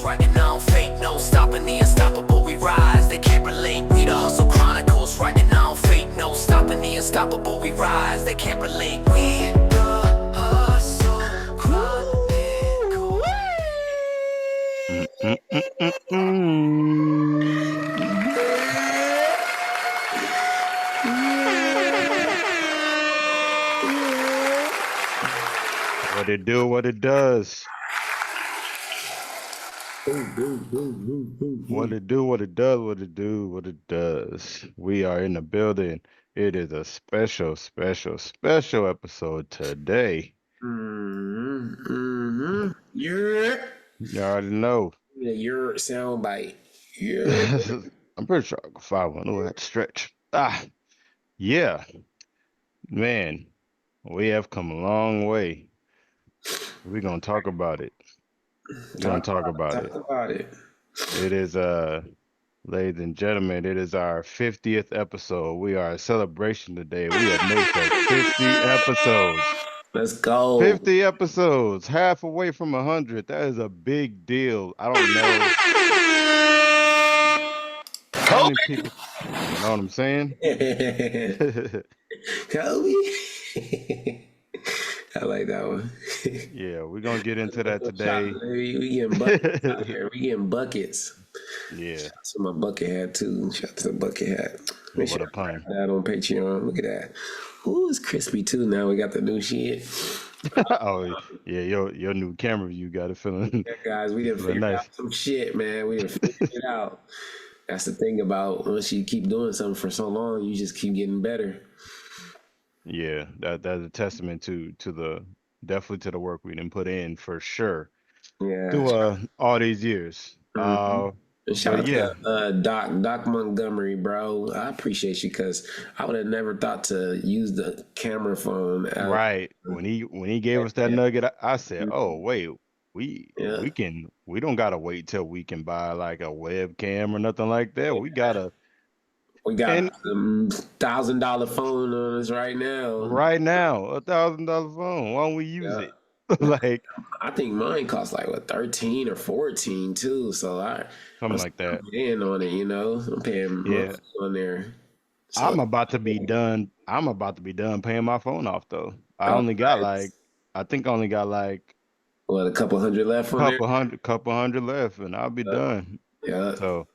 Chronicles, writing on fate, no stopping the unstoppable, we rise, they can't relate. We the hustle chronicles, writing on fate, no stopping the unstoppable, we rise, they can't relate. We the hustle chronicles. What it do, what it does. What it do, what it does, what it do, what it does. We are in the building. It is a special episode today. Yeah. You already know. Your sound bite. Yeah. I'm pretty sure I can find one. Oh, I have to stretch. Yeah. Man, we have come a long way. We're gonna talk about it. Talk about it. It is ladies and gentlemen, it is our 50th episode. We are a celebration today. We have made it 50 episodes. Let's go. 50 episodes, half away from 100. That is a big deal. I don't know how many people, you know what I'm saying? Kobe. I like that one. Yeah, we're gonna get into that today. We getting buckets out here. We getting buckets. Yeah. Shout out to my bucket hat too. Shout out to the bucket hat. Make What sure a pun. that on Patreon. Look at that. Ooh, it's crispy too. Now we got the new shit. Oh yeah, your new camera, you got it feeling. Yeah, guys, we didn't figure out some shit, man. We didn't figure it out. That's the thing about once you keep doing something for so long, you just keep getting better. Yeah, that's a testament to the definitely to the work we didn't put in for sure. Yeah. Through all these years. And shout out yeah. to Doc Montgomery, bro. I appreciate you because I would have never thought to use the camera phone. Right. When he gave us that nugget, I said, "Oh, wait, we don't gotta wait till we can buy like a webcam or nothing like that. We got a $1,000 phone on us right now. Right now, $1,000 phone. Why don't we use it? Like, I think mine cost like what 13 or 14 too. So something like that. Paying on it, you know. I'm paying on there. So, I'm about to be done paying my phone off though. I only got like a couple hundred left on there? Couple hundred left, and I'll be done. Yeah. So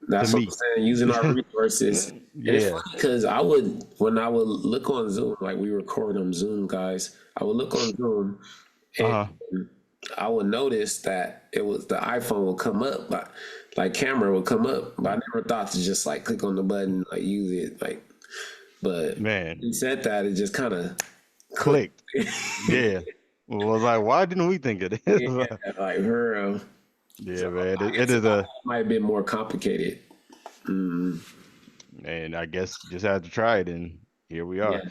that's what I'm saying, using our resources. It's funny because when I would look on Zoom, like we record on Zoom, guys, I would look on Zoom and I would notice that it was the iPhone would come up, like camera would come up, but I never thought to just like click on the button, like use it, like. But man, he said that it just kind of clicked. Yeah, well, I was like, why didn't we think of this? Yeah, like her. Yeah, so man, it might have been more complicated. And I guess just had to try it, and here we are. Yeah.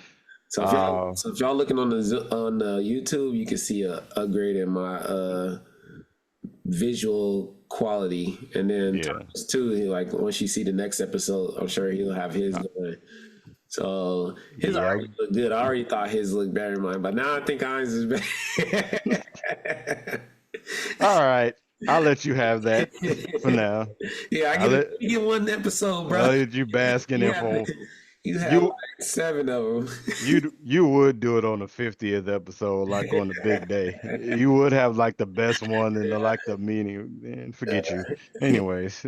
So if y'all looking on the YouTube, you can see a upgrade in my visual quality, and then Thomas too. Like once you see the next episode, I'm sure he'll have his going. So his already looked good. I already thought his looked better than mine, but now I think ours is better. All right. I'll let you have that for now. Yeah, you get one episode, bro. I'll let you bask in it for. You have like 7 of them. You would do it on the 50th episode, like on the big day. You would have like the best one and the meaning. Man, forget you. Anyways,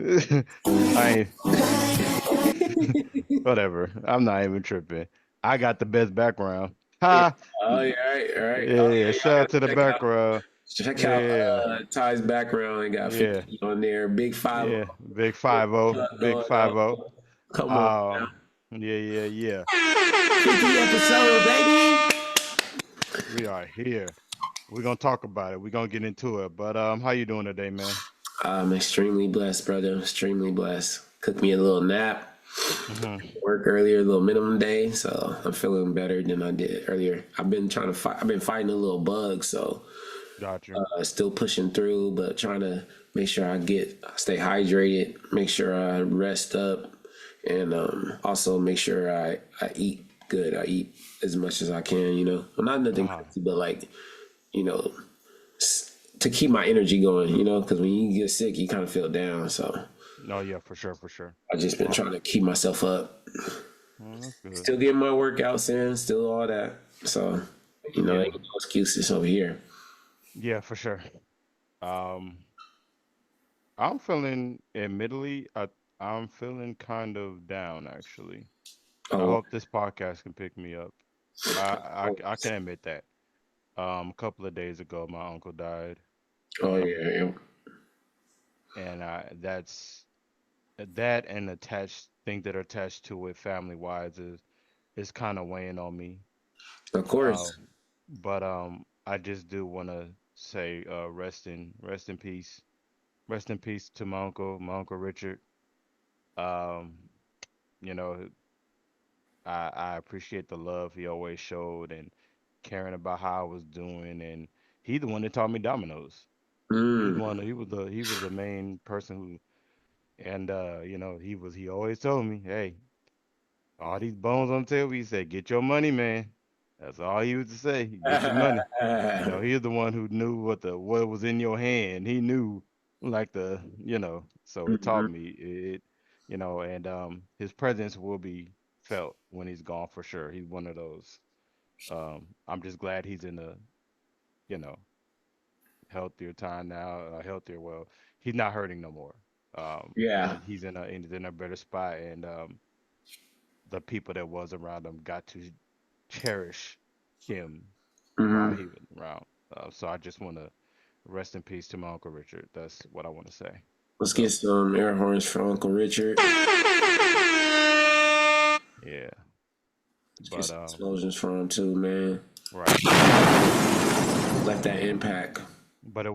whatever. I'm not even tripping. I got the best background. Ha! Oh yeah, right. Yeah, shout out to the background. Check out Ty's background. Got 50 on there. Big 5. Yeah, big 5-0. Big 5-0. Come on. Yeah. 50 episode, baby. We are here. We're gonna talk about it. We're gonna get into it. But how you doing today, man? I'm extremely blessed, brother. Extremely blessed. Cooked me a little nap. Work earlier, a little minimum day, so I'm feeling better than I did earlier. I've been fighting a little bug, so got you. Still pushing through, but trying to make sure I stay hydrated, make sure I rest up, and also make sure I eat good. I eat as much as I can, you know. Well, not nothing crazy, but like, you know, to keep my energy going, you know, because when you get sick, you kind of feel down. So No, yeah, for sure, for sure. I just been trying to keep myself up. That's good. Still getting my workouts in, still all that. So, you know, Yeah, ain't no excuses over here. yeah, for sure. Um, I'm feeling, admittedly, I'm feeling kind of down actually. I Oh, hope this podcast can pick me up. I can admit that. A couple of days ago, my uncle died. oh Um, yeah, yeah. and that and attached things that are attached to it family wise is kind of weighing on me. Of Um, course. but I just do want to say rest in peace, rest in peace to my uncle Richard. Um, you know, I appreciate the love he always showed and caring about how I was doing, and he the one that taught me dominoes. Mm. He was the main person who, and he always told me, hey, all these bones on the table, he said, get your money, man. That's all he used to say. Get your money. He's the one who knew what was in your hand. He knew like so it taught Mhm. me it, and his presence will be felt when he's gone for sure. He's one of those. I'm just glad he's in a, you know, healthier time now, healthier. Well, he's not hurting no more. Yeah. And he's in a better spot, and the people that was around him got to cherish him while Hmm. he was around. So I just want to rest in peace to my uncle Richard. That's what I want to say. Let's get So some air horns for Uncle Richard. yeah, Get but some explosions for him too, man. right, Left that impact. but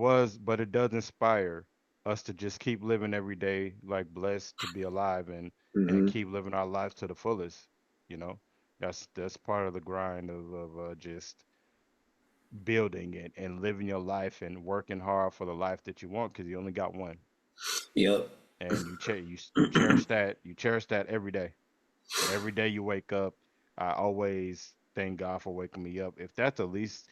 it does inspire us to just keep living every day like blessed to be alive and Hmm. keep living our lives to the fullest. You know, that's part of the grind of just building it and living your life and working hard for the life that you want because you only got one. Yep. And you cherish that every day. Every day you wake up, I always thank God for waking me up. If that's the least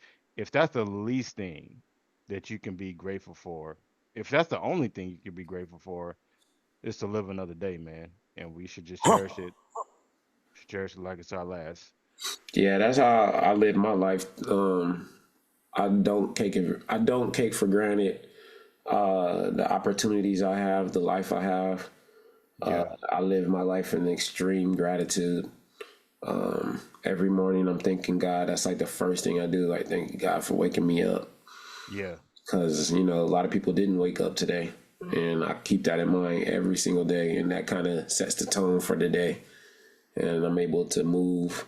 thing that you can be grateful for, if that's the only thing you can be grateful for, is to live another day, man. And we should just cherish it like it's our last. Yeah, that's how I live my life. I don't take for granted the opportunities I have, the life I have. Yeah, I live my life in extreme gratitude. Every morning I'm thanking God. That's like the first thing I do. Like thank God for waking me up. yeah, Because, you know, a lot of people didn't wake up today. And I keep that in mind every single day. And that kind of sets the tone for the day. And I'm able to move,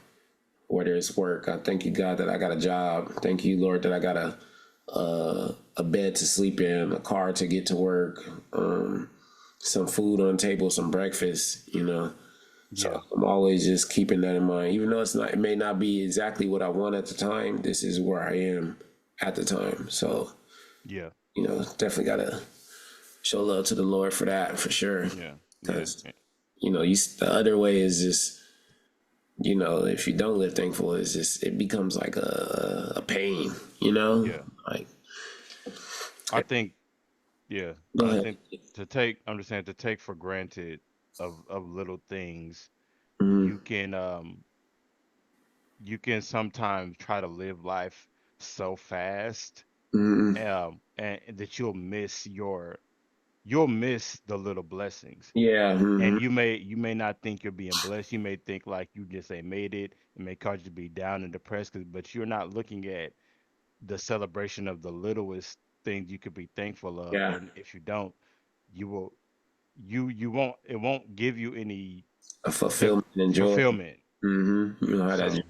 whether it's work. I thank you, God, that I got a job. Thank you, Lord, that I got a bed to sleep in, a car to get to work, some food on the table, some breakfast, you know. So yeah, I'm always just keeping that in mind. Even though it may not be exactly what I want at the time, this is where I am at the time. So, yeah, you know, definitely got to show love to the Lord for that, for sure. yeah, yeah, Because, you know, the other way is just, you know, if you don't live thankful, it's just, it becomes like a pain, you know? yeah. Like, I think Yeah, go I ahead. think I'm just saying to take for granted of little things, Mm-hmm. you can you can sometimes try to live life so fast, Mm-hmm. and that you'll miss the little blessings. Yeah. Mm-hmm. And you may not think you're being blessed. You may think like you just ain't made it. It may cause you to be down and depressed, but you're not looking at the celebration of the littlest things you could be thankful of. Yeah. And if you don't, you will you won't it won't give you any A that fulfillment and joy. fulfillment. Mm-hmm. You know how that So joy.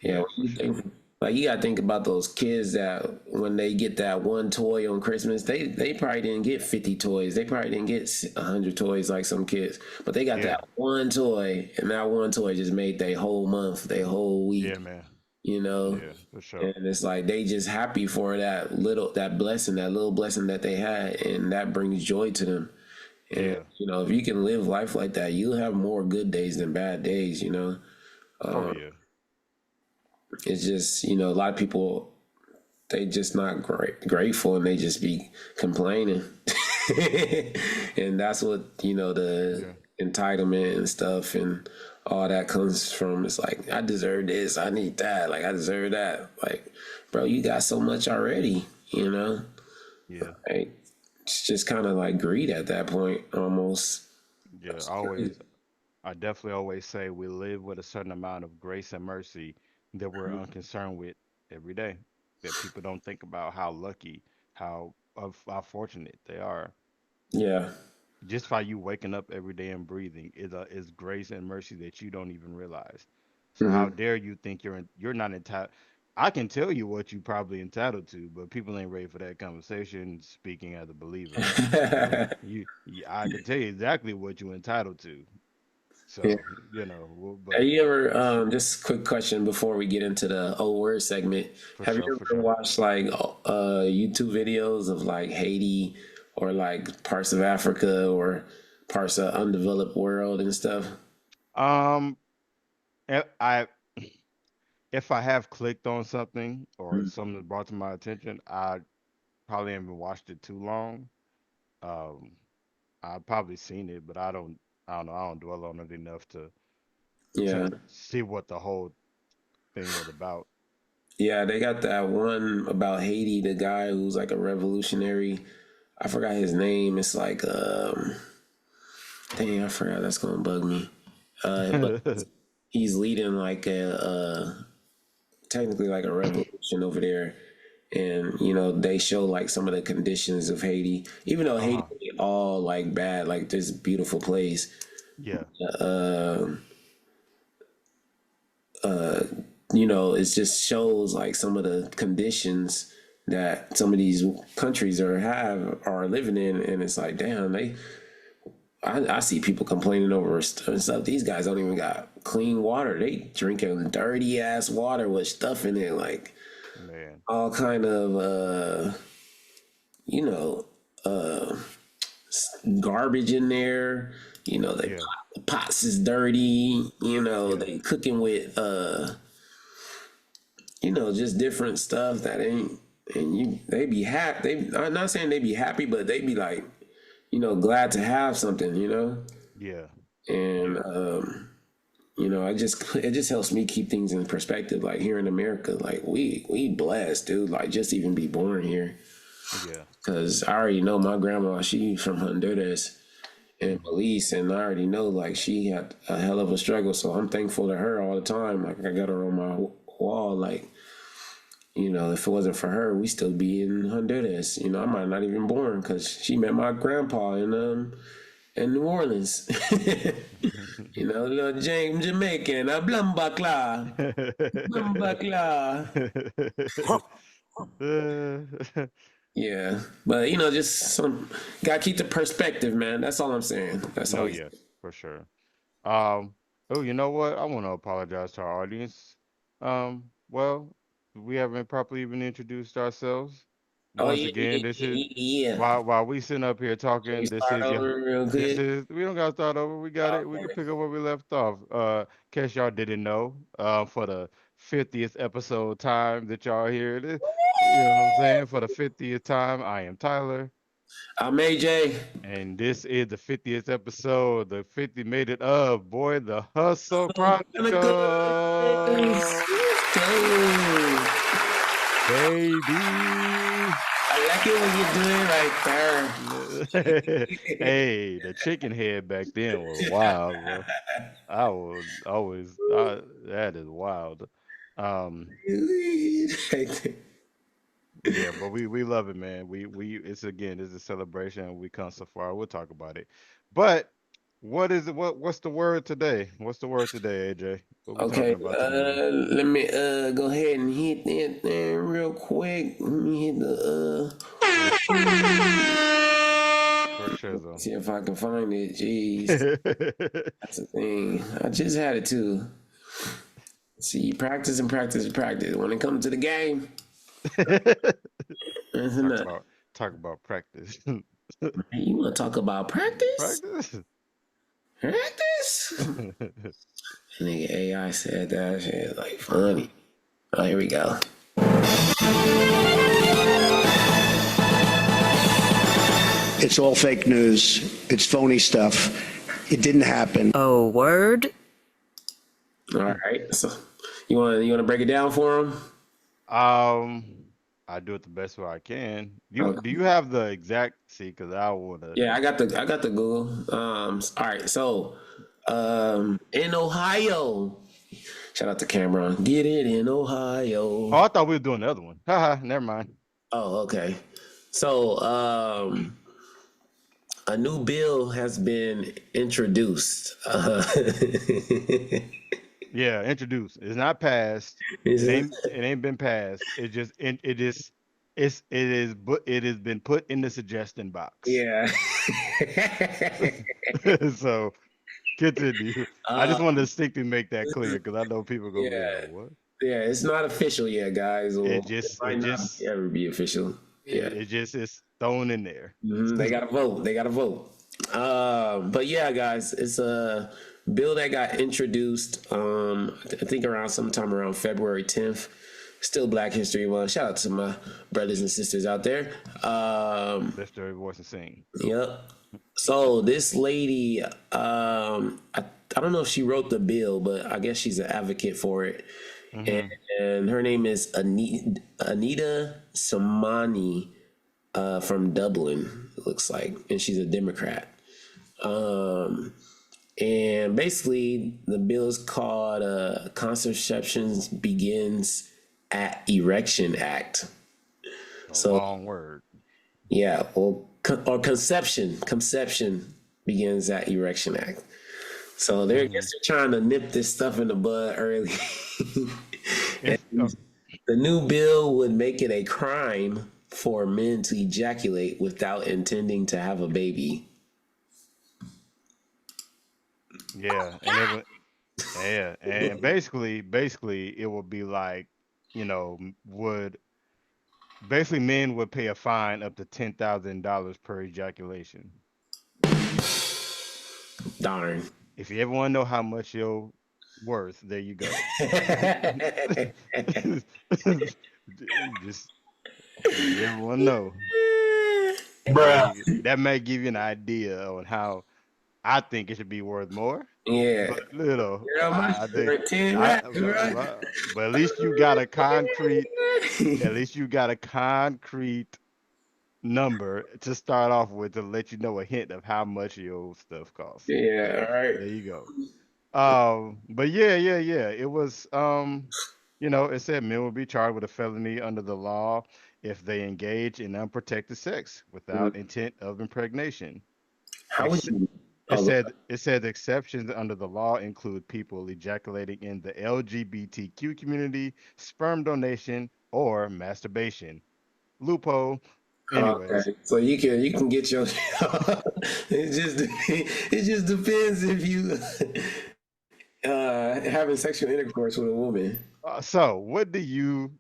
Yeah, yeah, when for you sure. think, like you gotta think about those kids that when they get that one toy on Christmas, they probably didn't get 50 toys. They probably didn't get 100 toys like some kids, but they got Yeah, that one toy, and that one toy just made their whole month, their whole week. yeah, man. You know, Yeah, for sure. and it's like they just happy for that blessing, that little blessing that they had, and that brings joy to them. And Yeah. you know, if you can live life like that, you'll have more good days than bad days. You know, Oh yeah. it's just, you know, a lot of people. they just not grateful, and they just be complaining. And that's what, you know, the entitlement and stuff and all that comes from. It's like, I deserve this, I need that, like I deserve that. Like, bro, you got so much already, you know? Yeah. Like, it's just kind of like greed at that point, almost. Yeah. That's crazy. I definitely always say we live with a certain amount of grace and mercy that we're unconcerned with every day. That people don't think about how lucky, how fortunate they are. Yeah. Just by you waking up every day and breathing is grace and mercy that you don't even realize. So how Hmm. dare you think you're not entitled? I can tell you what you probably entitled to, but people ain't ready for that conversation. Speaking as a believer, I can tell you exactly what you entitled to. Yeah. So Have but you ever, just a quick question before we get into the old word segment. for Have you sure, for ever sure. watched like YouTube videos of like Haiti or like parts of Africa or parts of undeveloped world and stuff? Um, if I have clicked on something or Mm. something brought to my attention, I probably haven't watched it too long. Um, I've probably seen it, but I don't know. I don't dwell on it enough Yeah. to see what the whole thing was about. Yeah, they got that one about Haiti, the guy who's like a revolutionary. I forgot his name. It's like dang, I forgot. That's gonna bug me. But he's leading like technically like a revolution over there, and you know they show like some of the conditions of Haiti, even though Haiti Uh-huh. ain't all like bad, like this beautiful place. Yeah. Uh, you know, it just shows like some of the conditions that some of these countries are living in, and it's like, damn, I see people complaining over stuff. These guys don't even got clean water. They drinking dirty ass water with stuff in it, like Man. all kind of you know, garbage in there. You know, Yeah. the pots is dirty. You know, Yeah. they cooking with you know, just different stuff that ain't. And they be happy. I'm not saying they be happy, but they be like, you know, glad to have something. You know, Yeah. and Yeah. you know, it just helps me keep things in perspective. Like here in America, like we blessed, dude. Like just even be born here. Yeah. Cause I already know my grandma, she from Honduras and Mhm. Belize, and I already know like she had a hell of a struggle. So I'm thankful to her all the time. Like I got her on my wall. Like, you know, if it wasn't for her, we still be in Honduras. You know, I might not even born because she met my grandpa in New Orleans. You know, little James Jamaican, a blambakla, blambakla. Yeah, but you know, just some gotta keep the perspective, man. That's all I'm saying. That's No, all. yeah, for sure. Um, oh, you know what? I want to apologize to our audience. Well, we haven't properly even introduced ourselves. Oh Once yeah, again, this is yeah. while we sitting up here Can we talking, start over real this good? is we don't gotta start over. We got it. We can Okay. pick up where we left off. In case y'all didn't know, for the 50th episode time that y'all hear this, you know what I'm saying? For the 50th time, I am Tyler. I'm AJ. And this is the 50th episode, the 50 made it of, boy, the Hustle Chronicles, Chronicles. Let's go. baby. I like it when you do it right Hey, the chicken head back then was wild, bro. I would always, that is wild. Um, there. yeah, but we love it, man. It's again, it's a celebration. We come so far. We'll talk about it. But what is it? What's the word today? What's the word today, AJ? What we Okay, talking about today, man? let me go ahead and hit that thing real quick. Let me hit the For for sure, though. see if I can find it. Jeez, that's the thing. I just had it too. See, practice and practice and practice. When it comes to the game, it's talk enough. about talk about practice. Hey, you want to talk about practice? Practice. Practice? Nigga AI said that shit like funny. Oh, here we go. It's all fake news. It's phony stuff. It didn't happen. Oh, word? All right. So you want to break it down for him? I do it the best way I can. Do you have the exact? See, because I wanna. Yeah, I got the Google. All right. So, in Ohio, shout out to Cameron. Get it in Ohio. Oh, I thought we were doing the other one. Haha, never mind. Oh, okay. So, a new bill has been introduced. Yeah, introduced. It's not passed. It ain't been passed. It has been put in the suggestion box. Yeah. So continue. I just wanted to distinctly make that clear because I know people go, Yeah. what? Yeah, it's not official yet, guys. It just ever be official. Yeah. It just is thrown in there. They gotta vote. But yeah, guys, it's a bill that got introduced. I think sometime around February 10th. Still Black History Month. Shout out to my brothers and sisters out there. Lift your voice and sing. Yep. So this lady, I don't know if she wrote the bill, but I guess she's an advocate for it. Mm-hmm. And her name is Anita Samani from Dublin, it looks like, and she's a Democrat. And basically, the bill is called Contraception Begins at Erection Act. Long word. Yeah, or conception begins at Erection Act. So they're trying to nip this stuff in the bud early. The new bill would make it a crime for men to ejaculate without intending to have a baby. Yeah, and basically it would be like, men would pay a fine up to $10,000 per ejaculation. Darn. If you ever want to know how much you're worth, there you go. Just if you ever want to know, Bruh. that may give you an idea on how I think it should be worth more. Yeah. But, but at least you got a concrete. At least you got a concrete number to start off with to let you know a hint of how much your stuff costs. Yeah. All right. There you go. But yeah. It was, it said men will be charged with a felony under the law if they engage in unprotected sex without intent of impregnation. How would you? It said exceptions under the law include people ejaculating in the LGBTQ community, sperm donation, or masturbation. Loophole. Anyways. Okay. So you can get your it just depends if you having sexual intercourse with a woman. So what do you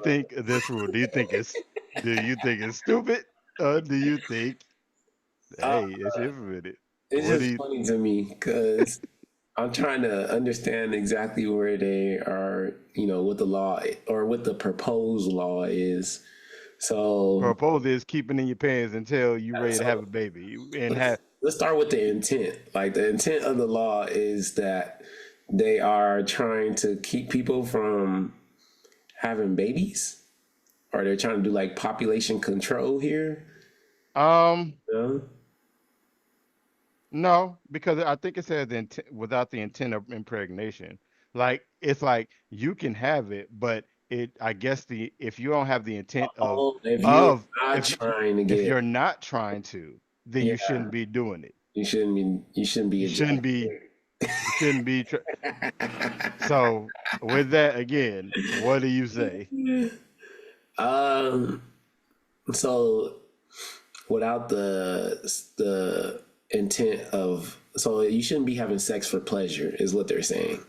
think of this rule? Do you think it's stupid? Or do you think it's implemented? It's just funny to me because I'm trying to understand exactly where they are, what the law or what the proposed law is. So proposed is keeping in your pants until you're ready to have a baby. Let's start with the intent. Like the intent of the law is that they are trying to keep people from having babies, or they're trying to do like population control here. No, because I think it says without the intent of impregnation. Like it's like you can have it, but I guess if you don't have the intent if you're not trying to, then you shouldn't be doing it. You shouldn't be. So with that again, what do you say? So without the intent of, so you shouldn't be having sex for pleasure is what they're saying.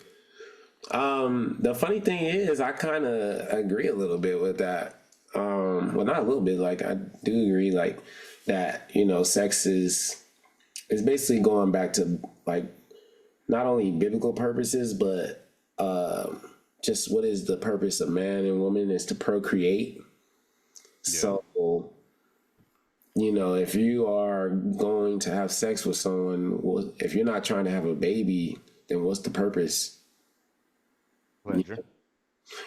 The funny thing is I kind of agree a little bit with that. Well, not a little bit, like I do agree like that, sex is basically going back to like not only biblical purposes, but just what is the purpose of man and woman is to procreate. Yeah. So, you know, if you are going to have sex with someone, well, if you're not trying to have a baby, then what's the purpose? Pleasure.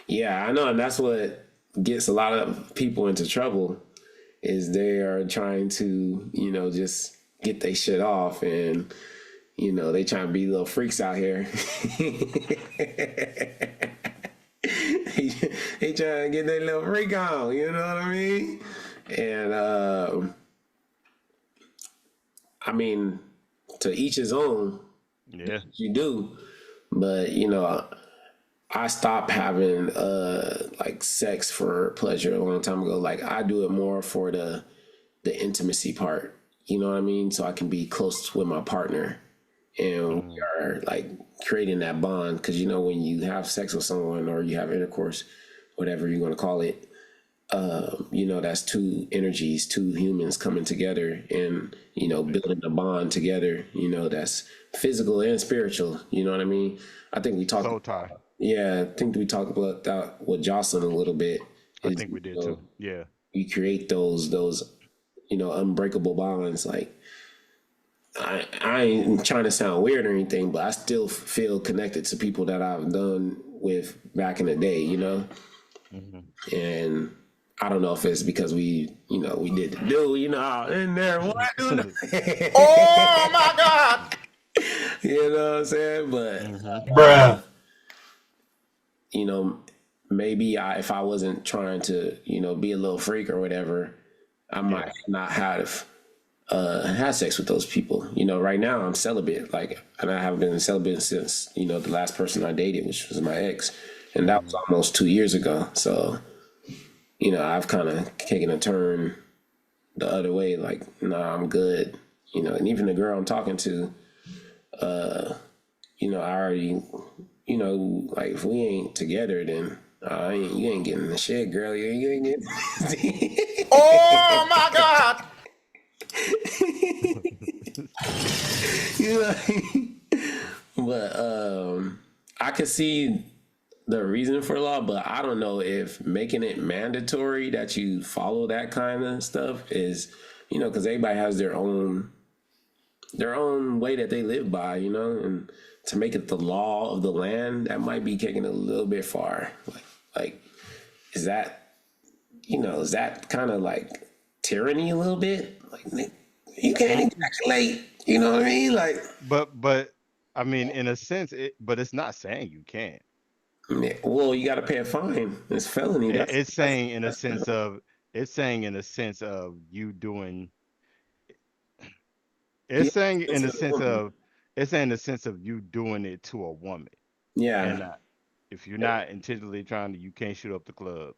Yeah, I know, and that's what gets a lot of people into trouble is they are trying to, you know, just get their shit off, and you know, they trying to be little freaks out here. he trying to get that little freak on, you know what I mean? And I mean, to each his own. Yeah. You do, but you know, I stopped having like sex for pleasure a long time ago. Like I do it more for the intimacy part. You know what I mean? So I can be close with my partner, and we are like creating that bond. Because you know, when you have sex with someone or you have intercourse, whatever you're gonna call it, you know, that's two energies, two humans coming together and, you know, building a bond together, you know, that's physical and spiritual. You know what I mean? I think we talked, Soul tie. yeah, I think we talked about that with Jocelyn a little bit. I Is, think we you did know, too. Yeah. we create those, you know, unbreakable bonds. Like, I ain't trying to sound weird or anything, but I still feel connected to people that I've done with back in the day, you know? And I don't know if it's because we, you know, we did the do, you know, in there, what doing? Oh my God! You know what I'm saying? But, you know, maybe if I wasn't trying to, you know, be a little freak or whatever, I might not have had sex with those people. You know, right now I'm celibate, like, and I haven't been celibate since, you know, the last person I dated, which was my ex, and that was almost 2 years ago. So, you know, I've kind of taken a turn the other way, like, nah, I'm good. You know, and even the girl I'm talking to, you know, I already, you know, like if we ain't together, then you ain't getting the shit, girl. You ain't getting. Oh my God! You know, but I could see the reason for law, but I don't know if making it mandatory that you follow that kind of stuff is, you know, because everybody has their own way that they live by, you know, and to make it the law of the land, that might be taking it a little bit far. Like, is that, you know, is that kind of like tyranny a little bit? Like, you can't ejaculate, you know what I mean? Like, But I mean, in a sense, but it's not saying you can't. well, you got to pay a fine. It's felony. It's saying in a sense of you doing. Yeah, It's saying in it's the a sense woman. of it's saying the sense of you doing it to a woman, and Yeah, if you're not intentionally trying to, you can't shoot up the club.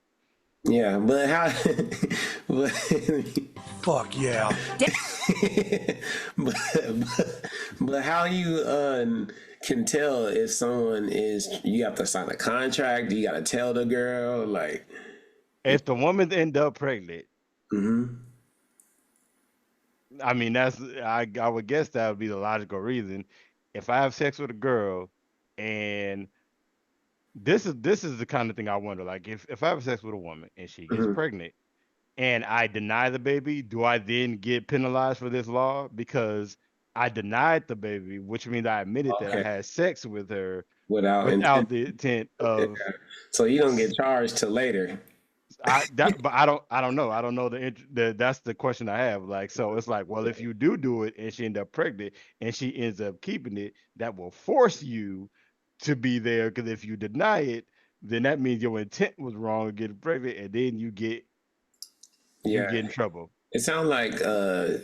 yeah, but how? but, Fuck yeah. but how you can tell if someone is? You have to sign a contract. You got to tell the girl like. If the woman end up pregnant, Mm-hmm. I mean I would guess that would be the logical reason. If I have sex with a girl, and this is the kind of thing I wonder, like if I have sex with a woman and she gets Mm-hmm. pregnant and I deny the baby, do I then get penalized for this law because I denied the baby, which means I admitted that I Okay. had sex with her Without without intent, the intent of so you don't get charged till later. but I don't know. I don't know that's the question I have. Like, so it's like, well, if you do it and she end up pregnant and she ends up keeping it, that will force you to be there. Because if you deny it, then that means your intent was wrong of getting pregnant, and then you Yeah, get in trouble. it sound like a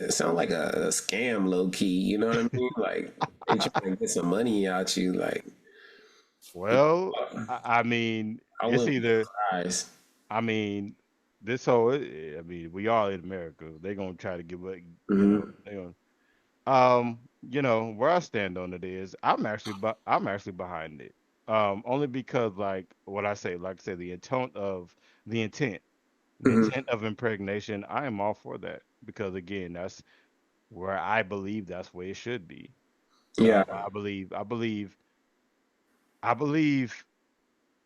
scam, low key. You know what I mean? Like they trying to get some money out you. Like Well, I mean, I it's wouldn't be either. surprised. I mean, this whole. I mean, we all in America. They're gonna try to give up. You know, Mm-hmm. they gonna. You know, where I stand on it is I'm actually behind it. Only because, like what I say, like I said, the intent, the Mm-hmm. intent of impregnation, I am all for that because again, that's where I believe that's where it should be. Yeah. I believe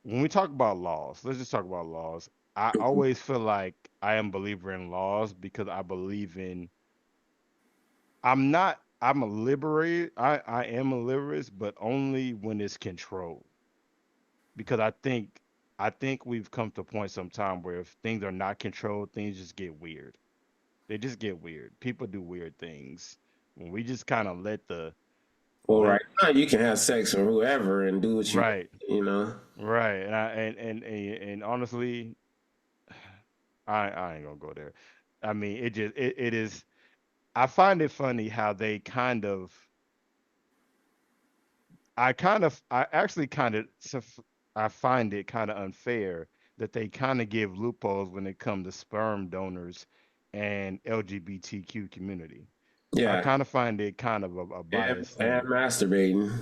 when we talk about laws, let's just talk about laws. I always feel like I am a believer in laws because I believe in. I'm not. I'm a liberated. I am a liberist, but only when it's controlled. Because I think we've come to a point sometime where if things are not controlled, things just get weird. They just get weird. People do weird things. When we just kind of Well, let right now you can have sex with whoever and do what you want, right, you know. right, and honestly, I ain't gonna go there. I mean, it is. I find it funny how they kind of. I actually kind of. I find it kind of unfair that they kind of give loopholes when it comes to sperm donors and LGBTQ community. I Yeah, kind of find it kind of a biased and thing. masturbating,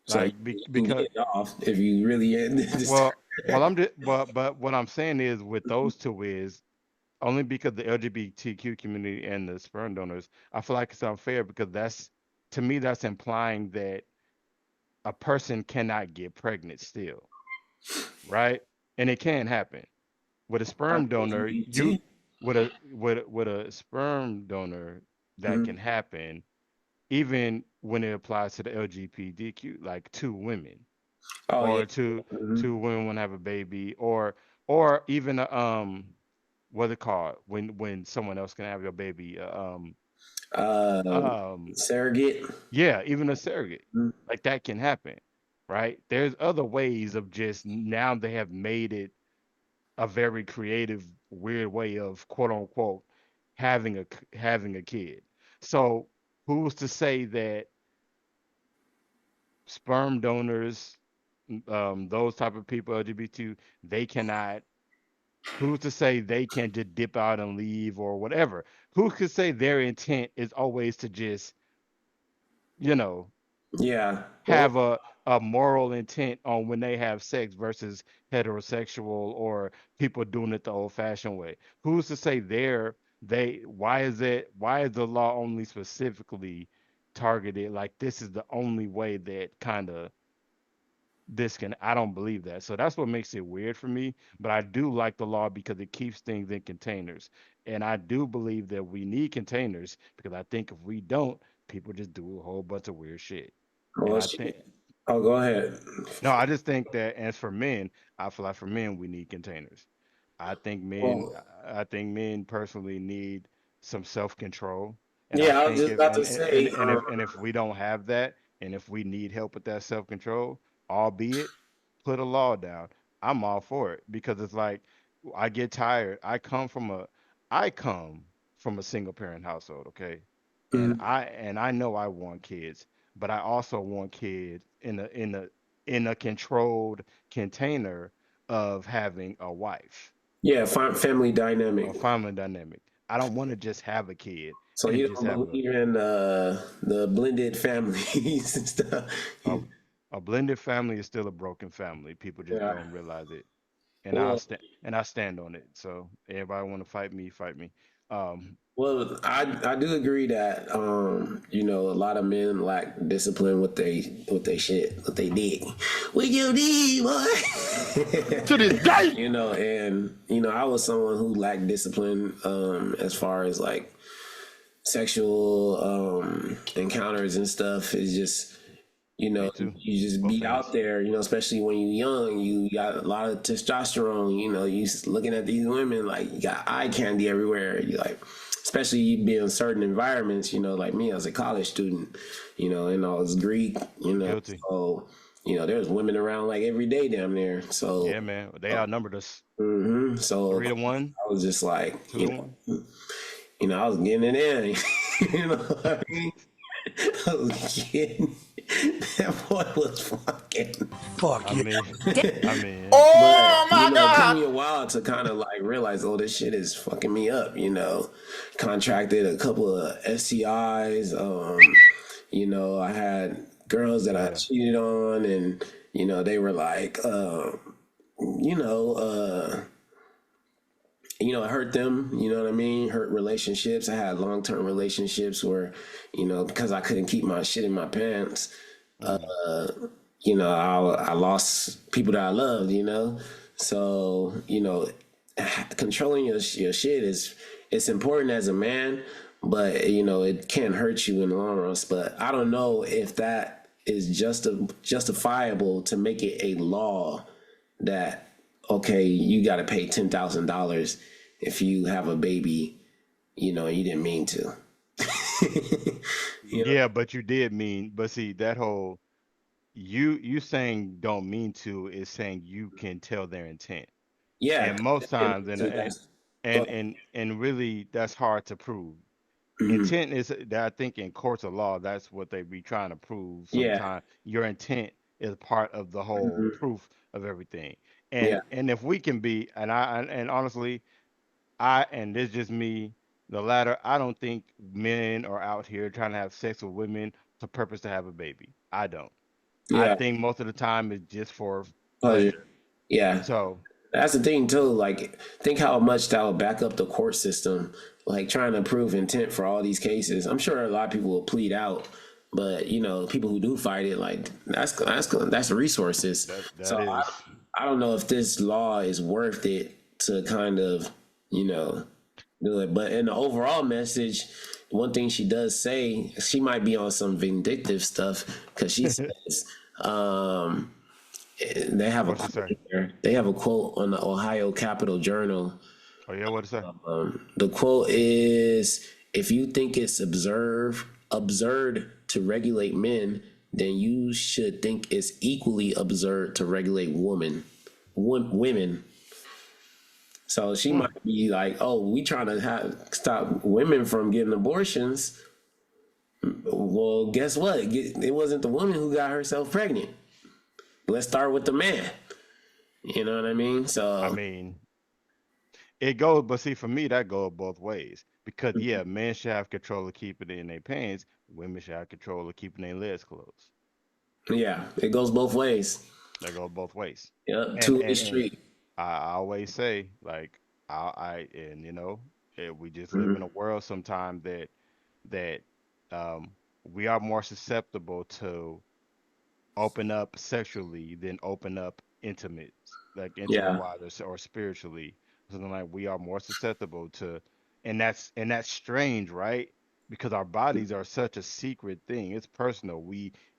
so Like you can because get off if you really just. well I'm just but what I'm saying is with those two is only because the LGBTQ community and the sperm donors, I feel like it's unfair because that's to me that's implying that a person cannot get pregnant still, right? And it can happen. With a sperm donor, you LGBT. with a sperm donor that Mhm. can happen even when it applies to the LGBTQ, like two women Oh yeah. or two Mhm. two women want to have a baby or even what it called when someone else can have your baby Um, um Surrogate. yeah, even a surrogate, Mhm. like that can happen, right? There's other ways of just now they have made it a very creative weird way of quote unquote having a kid. So who's to say that sperm donors, those type of people, LGBT, they cannot. Who's to say they can just dip out and leave or whatever? Who could say their intent is always to just, you know, Yeah. Well, have a moral intent on when they have sex versus heterosexual or people doing it the old fashioned way? Who's to say why is the law only specifically targeted like this is the only way that kind of this can I don't believe that. So that's what makes it weird for me. But I do like the law because it keeps things in containers. And I do believe that we need containers because I think if we don't, people just do a whole bunch of weird shit. And well, I think shit. Oh, go ahead. no, I just think that as for men, I feel like for men we need containers. I think men Well, I think men personally need some self-control. And I yeah, I was think just if about to say. and if we don't have that and if we need help with that self-control, albeit put a law down, I'm all for it because it's like I get tired. I come from a single parent household, okay? Mhm. And I know I want kids, but I also want kids in a controlled container of having a wife Yeah, family or dynamic. family dynamic. I don't want to just have a kid So and you just don't have believe in the blended families and stuff. a a blended family is still a broken family. People just Yeah. don't realize it. Well, And I stand on it. So everybody want to fight me, fight me. Um, I do agree that a lot of men lack discipline with they shit, what they dig. What you need, boy? to this day. And I was someone who lacked discipline as far as like sexual encounters and stuff. It's just Me too. you just Both be out ends. there, especially when you're young, you got a lot of testosterone, you looking at these women like you got eye candy everywhere. You like, especially you be in certain environments, like me as a college student, and I was Greek, Guilty. so, there's women around like every day down there. So, Yeah, man. They outnumbered us so 3-1, I was just like, 2-1. I was getting it in, what I mean? I was getting that boy was fucking. I mean, I mean, But it took me a while to kind of like realize, oh, this shit is fucking me up. Contracted a couple of STIs. I had girls that I yeah. cheated on, and they were like, you know, uh, it hurt them. You know what I mean? Hurt relationships. I had long term relationships where, because I couldn't keep my shit in my pants. Mm. I lost people that I loved, so controlling your shit is it's important as a man, but it can hurt you in the long run. But I don't know if that is justifiable to make it a law that okay, you got to pay $10,000 if you have a baby, you didn't mean to. you know? Yeah, but you did mean, but see that whole you saying don't mean to is saying you can tell their intent. Yeah, And most times that's and really that's hard to prove. mhm. Intent is that I think in courts of law, that's what they be trying to prove. Yeah, Sometimes your intent is part of the whole mhm. proof of everything. Yeah, And if we can be, and honestly, and this is just me, the latter, I don't think men are out here trying to have sex with women for purpose to have a baby. I don't. I yeah, think most of the time it's just for pleasure. pleasure. Yeah, So that's the thing too. Like, think how much that would back up the court system. Like trying to prove intent for all these cases. I'm sure a lot of people will plead out, but people who do fight it, like that's resources. that So is. I don't know if this law is worth it to kind of you know do it. But in the overall message, one thing she does say, she might be on some vindictive stuff because she says. Um, they have a What's it quote say? here. They have a quote on the Ohio Capitol Journal. Oh yeah, what it say? The quote is, "If you think it's absurd to regulate men, then you should think it's equally absurd to regulate women." So she Hmm. might be like, "Oh, we trying to stop women from getting abortions." Well, guess what? It wasn't the woman who got herself pregnant. Let's start with the man. You know what I mean? I So mean, it goes, but see, for me, that goes both ways. Because yeah, men should have control of keeping it in their pants. Women should have control of keeping their legs closed. yeah, it goes both ways. That goes both ways. Yep, And two-way and and street. I always say, like, and we just live in Mhm. a world sometimes that um we are more susceptible to open up sexually than open up intimate Yeah, wise or spiritually. Something like we are more susceptible to, and that's strange, right? Because our bodies are such a secret thing. It's personal.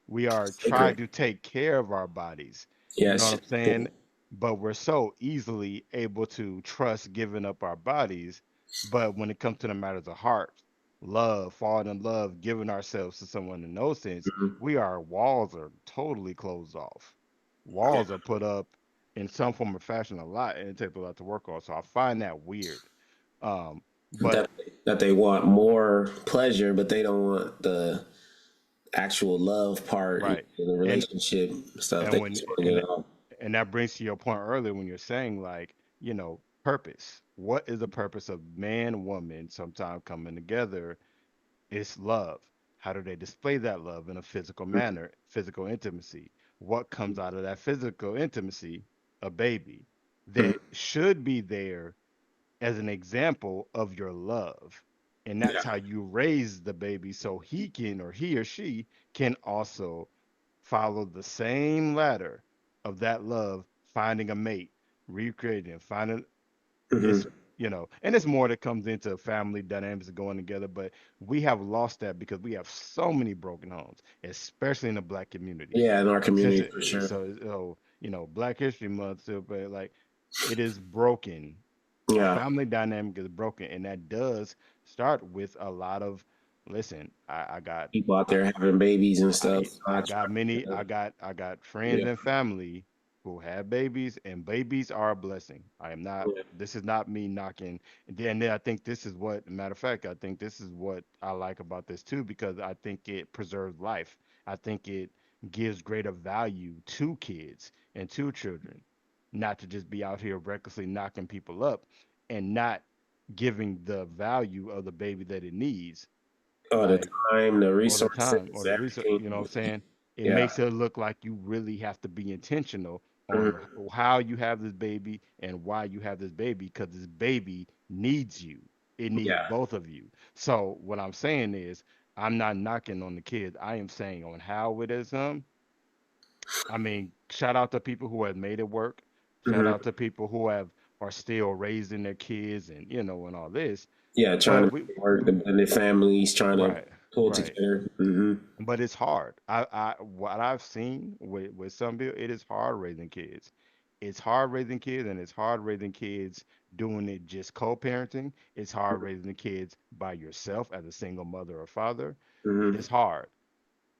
We are trying sacred. to take care of our bodies. You know what Yes. I'm saying? But we're so easily able to trust giving up our bodies. But when it comes to the matters of heart, love, falling in love, giving ourselves to someone in those sense, Mhm. our walls are totally closed off. Yeah. Walls are put up in some form or fashion a lot, and it takes a lot to work on. So I find that weird. But That they want more pleasure, but they don't want the actual love part, right, the and relationship stuff. and They when just want to get and it off. and that brings to your point earlier when you're saying like purpose. What is the purpose of man and woman sometimes coming together? It's love. How do they display that love in a physical manner, physical intimacy? What comes out of that physical intimacy? A baby Mhm. that should be there as an example of your love. And that's Yeah. how you raise the baby so he can, or he or she can also follow the same ladder of that love, finding a mate, recreating, finding it's Hmm. and it's more that comes into family dynamics going together, but we have lost that because we have so many broken homes, especially in the black community. Yeah, in our Since community for sure. Black History Month too, but like it is broken. Our Yeah, family dynamic is broken, and that does start with a lot of listen. people out there having babies and stuff. I got many I got friends Yeah, and family who have babies, and babies are a blessing. I am not yeah, This is not me knocking. And then I think this is what matter of fact, I think this is what I like about this too, because I think it preserves life. I think it gives greater value to kids and to children, not to just be out here recklessly knocking people up and not giving the value of the baby that it needs. all the Like time, the or the time or resources, the research, everything. you know what I'm saying? It Yeah, makes it look like you really have to be intentional on mhm. how you have this baby and why you have this baby, because this baby needs you. It needs Yeah, both of you. So what I'm saying is I'm not knocking on the kids. I am saying on how it is I mean, shout out to people who have made it work. Shout Hmm. out to people who are still raising their kids and and all this. Yeah, trying But to we, work the blended families, trying to right, pull right. together. Hmm. But it's hard. What I've seen with some people, it is hard raising kids. It's hard raising kids, and it's hard raising kids doing it just co-parenting. It's hard raising the kids by yourself as a single mother or father. It Hmm. is hard.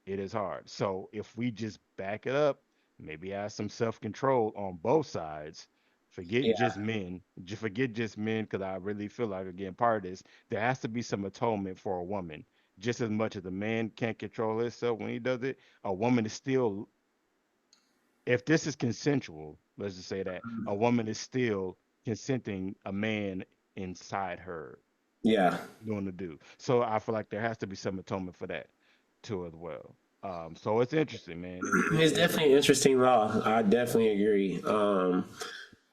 It is hard. So if we just back it up, maybe have some self-control on both sides. Forget Yeah, just men. Forget just men, because I really feel like, again, part of this, there has to be some atonement for a woman. Just as much as a man can't control himself when he does it, a woman is still, if this is consensual, let's just say that, a woman is still consenting a man inside her yeah. doing the do. So I feel like there has to be some atonement for that too as well. So it's interesting, man. It's definitely an interesting law. I definitely agree.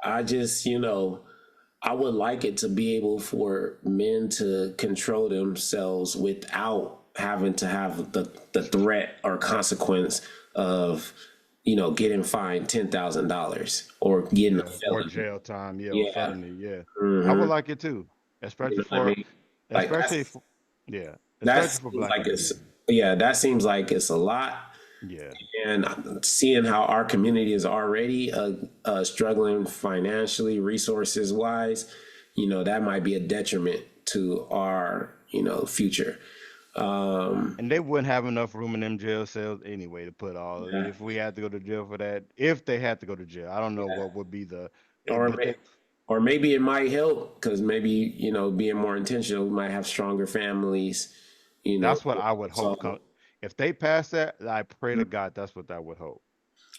I just, I would like it to be able for men to control themselves without having to have the threat or consequence of, getting fined $10,000 or getting a Or felony. jail time, yeah, or Yeah. felony, yeah. I would Hmm. like it too, You especially know what I for, mean? Like especially for, yeah, that especially for seems black like men. it's yeah, that seems like it's a lot. Yeah, And seeing how our community is already struggling financially, resources wise, that might be a detriment to our, future. Um, and they wouldn't have enough room in them jail cells anyway to put all. yeah, If we had to go to jail for that, if they had to go to jail, I don't know yeah. what would be the, Or, but may, they, or maybe it might help because maybe, being more intentional, we might have stronger families, you know. that's what I would hope. So, If they pass that, I pray to God that's what I would hope.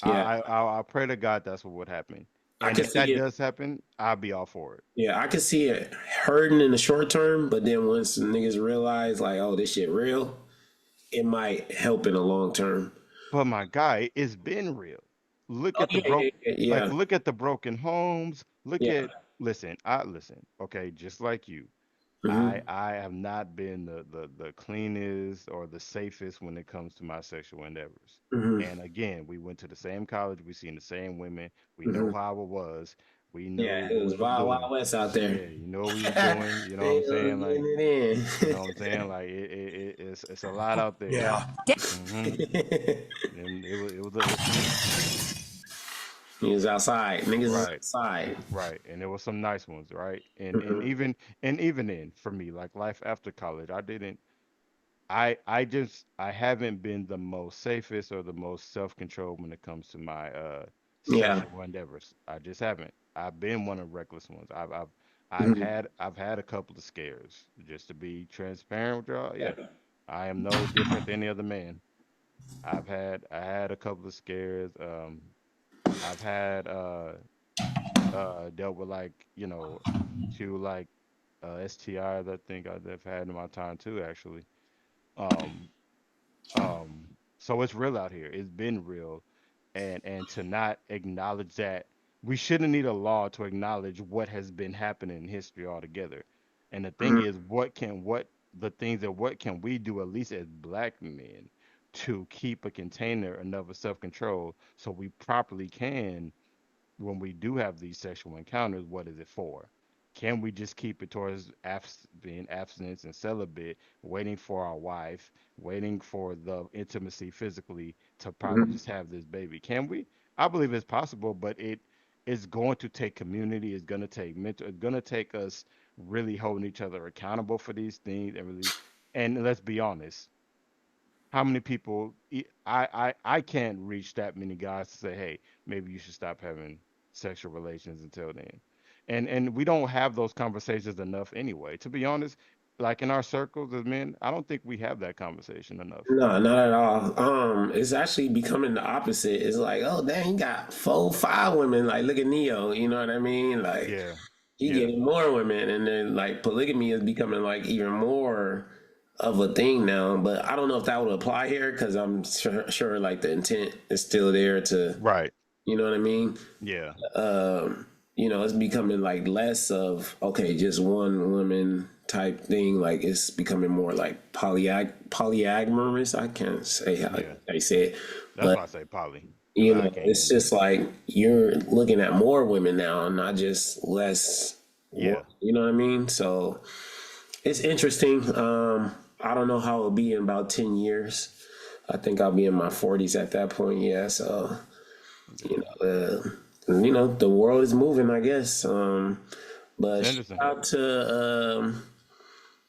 yeah, I pray to God that's what would happen. I And can if see that it. does happen, I'll be all for it. Yeah, I can see it hurting in the short term, but then once the niggas realize, like, oh, this shit real, it might help in the long term. But my guy, it's been real. Look Oh at the yeah, yeah, yeah, look at the broken homes. Look yeah. at, listen, I listen. Okay, just like you. Hmm. I have not been the cleanest or the safest when it comes to my sexual endeavors. Hmm. And again, we went to the same college, we seen the same women, we know Hmm. how it was, we Yeah, knew it what was we was Wild Wild doing. West out there. Yeah, you know what we was doing, you know what I'm Was saying? Like, getting you know what I'm it saying? Like it's a lot out there. Yeah. Hmm. in. And it was some, He was outside. Niggas was right. outside. Right, and there was some nice ones, right? And Hmm. even then, for me, like life after college, I didn't. I haven't been the most safest or the most self-controlled when it comes to my Yeah. sexual endeavors. I just haven't. I've been one of the reckless ones. Hmm. I've had a couple of scares. Just to be transparent with y'all, yeah. Yeah. I am no different than any other man. I had a couple of scares. I've had dealt with, like, to like STIs. I think I've had in my time too, actually. Um, so it's real out here. It's been real, and to not acknowledge that, we shouldn't need a law to acknowledge what has been happening in history altogether. And the thing Hmm. is, what can we do, at least as black men, to keep a container enough of self-control so we properly can, when we do have these sexual encounters, what is it for? Can we just keep it towards being abstinence and celibate, waiting for our wife, waiting for the intimacy physically to probably Hmm. just have this baby? Can we? I believe it's possible, but it is going to take community. It's going to take mental. It's going to take us really holding each other accountable for these things, and really. And let's be honest, how many people, I can't reach that many guys to say, hey, maybe you should stop having sexual relations until then. And we don't have those conversations enough anyway. To be honest, like in our circles as men, I don't think we have that conversation enough. No, not at all. It's actually becoming the opposite. It's like, oh dang, he got 4, 5 women. Like, look at Neo. You know what I mean? Like, Yeah. he Yeah. getting more women, and then like polygamy is becoming like even more of a thing now. But I don't know if that would apply here because I'm sure like the intent is still there to, Right. you know what I mean? Yeah. um, it's becoming like less of okay, just one woman type thing. Like it's becoming more like polyamorous. I can't say how Yeah. they say it, That's but why I say poly. You I know, can't it's even do just it. like you're looking at more women now, not just less. Yeah. You know what I mean? So it's interesting. I don't know how it'll be in about 10 years. I think I'll be in my 40s at that point. Yeah. So, the world is moving, I guess. It's But shout interesting. out to,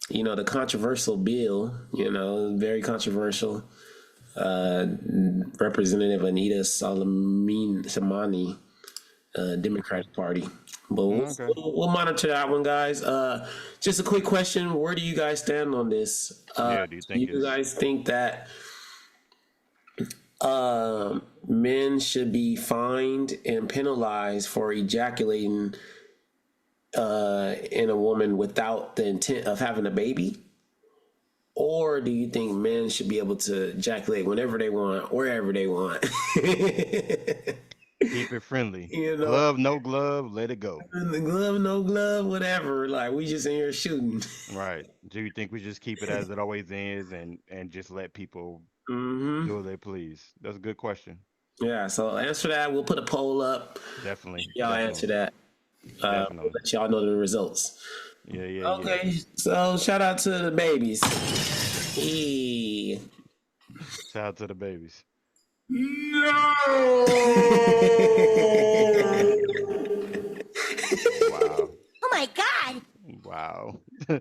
the controversial bill, very controversial. Representative Anita Samani, Democratic Party. But Okay. we'll monitor that one, guys. Just a quick question: where do you guys stand on this? Yeah. Do you Do think you it's guys think that men should be fined and penalized for ejaculating in a woman without the intent of having a baby? Or do you think men should be able to ejaculate whenever they want, wherever they want? keep it friendly? you know, Glove, no glove, let it go. the glove, no glove, whatever. Like we just in here shooting. Right. Do you think we just keep it as it always is and just let people hmm do what they please? That's a good question. Yeah. So answer that. We'll put a poll up. Definitely. Y'all answer Definitely. that. We'll Definitely. let y'all know the results. Yeah, yeah, yeah. Okay. So shout out to the babies. Hey. Shout out to the babies. No. Wow. Oh my God! Wow. Oh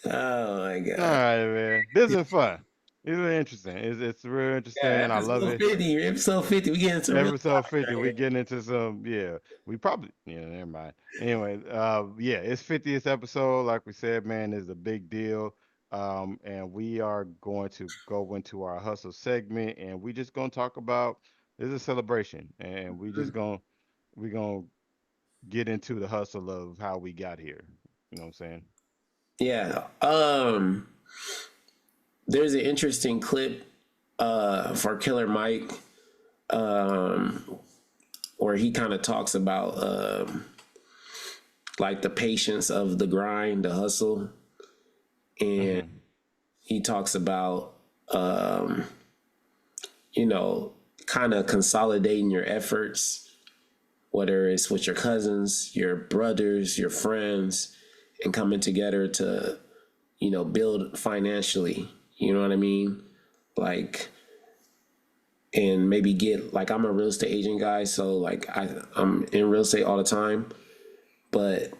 my All god. right, man. This is fun. This is interesting. It's real Yeah, interesting. I love episode it. 50. Episode 50. We get into real Episode topics 50, right we here. getting into some, yeah. We probably, yeah, never mind. Anyway, yeah, it's 50th episode. Like we said, man, it's a big deal. And we are going to go into our hustle segment, and we just gonna talk about this is a celebration, and we gonna get into the hustle of how we got here. You know what I'm saying? Yeah. There's an interesting clip for Killer Mike um where he kind of talks about like the patience of the grind, the hustle, and Mm-hmm. he talks about um you know kind of consolidating your efforts, whether it's with your cousins, your brothers, your friends, and coming together to build financially. You know what I mean? Like, and maybe get like, I'm a real estate agent, guy, so like I'm in real estate all the time, but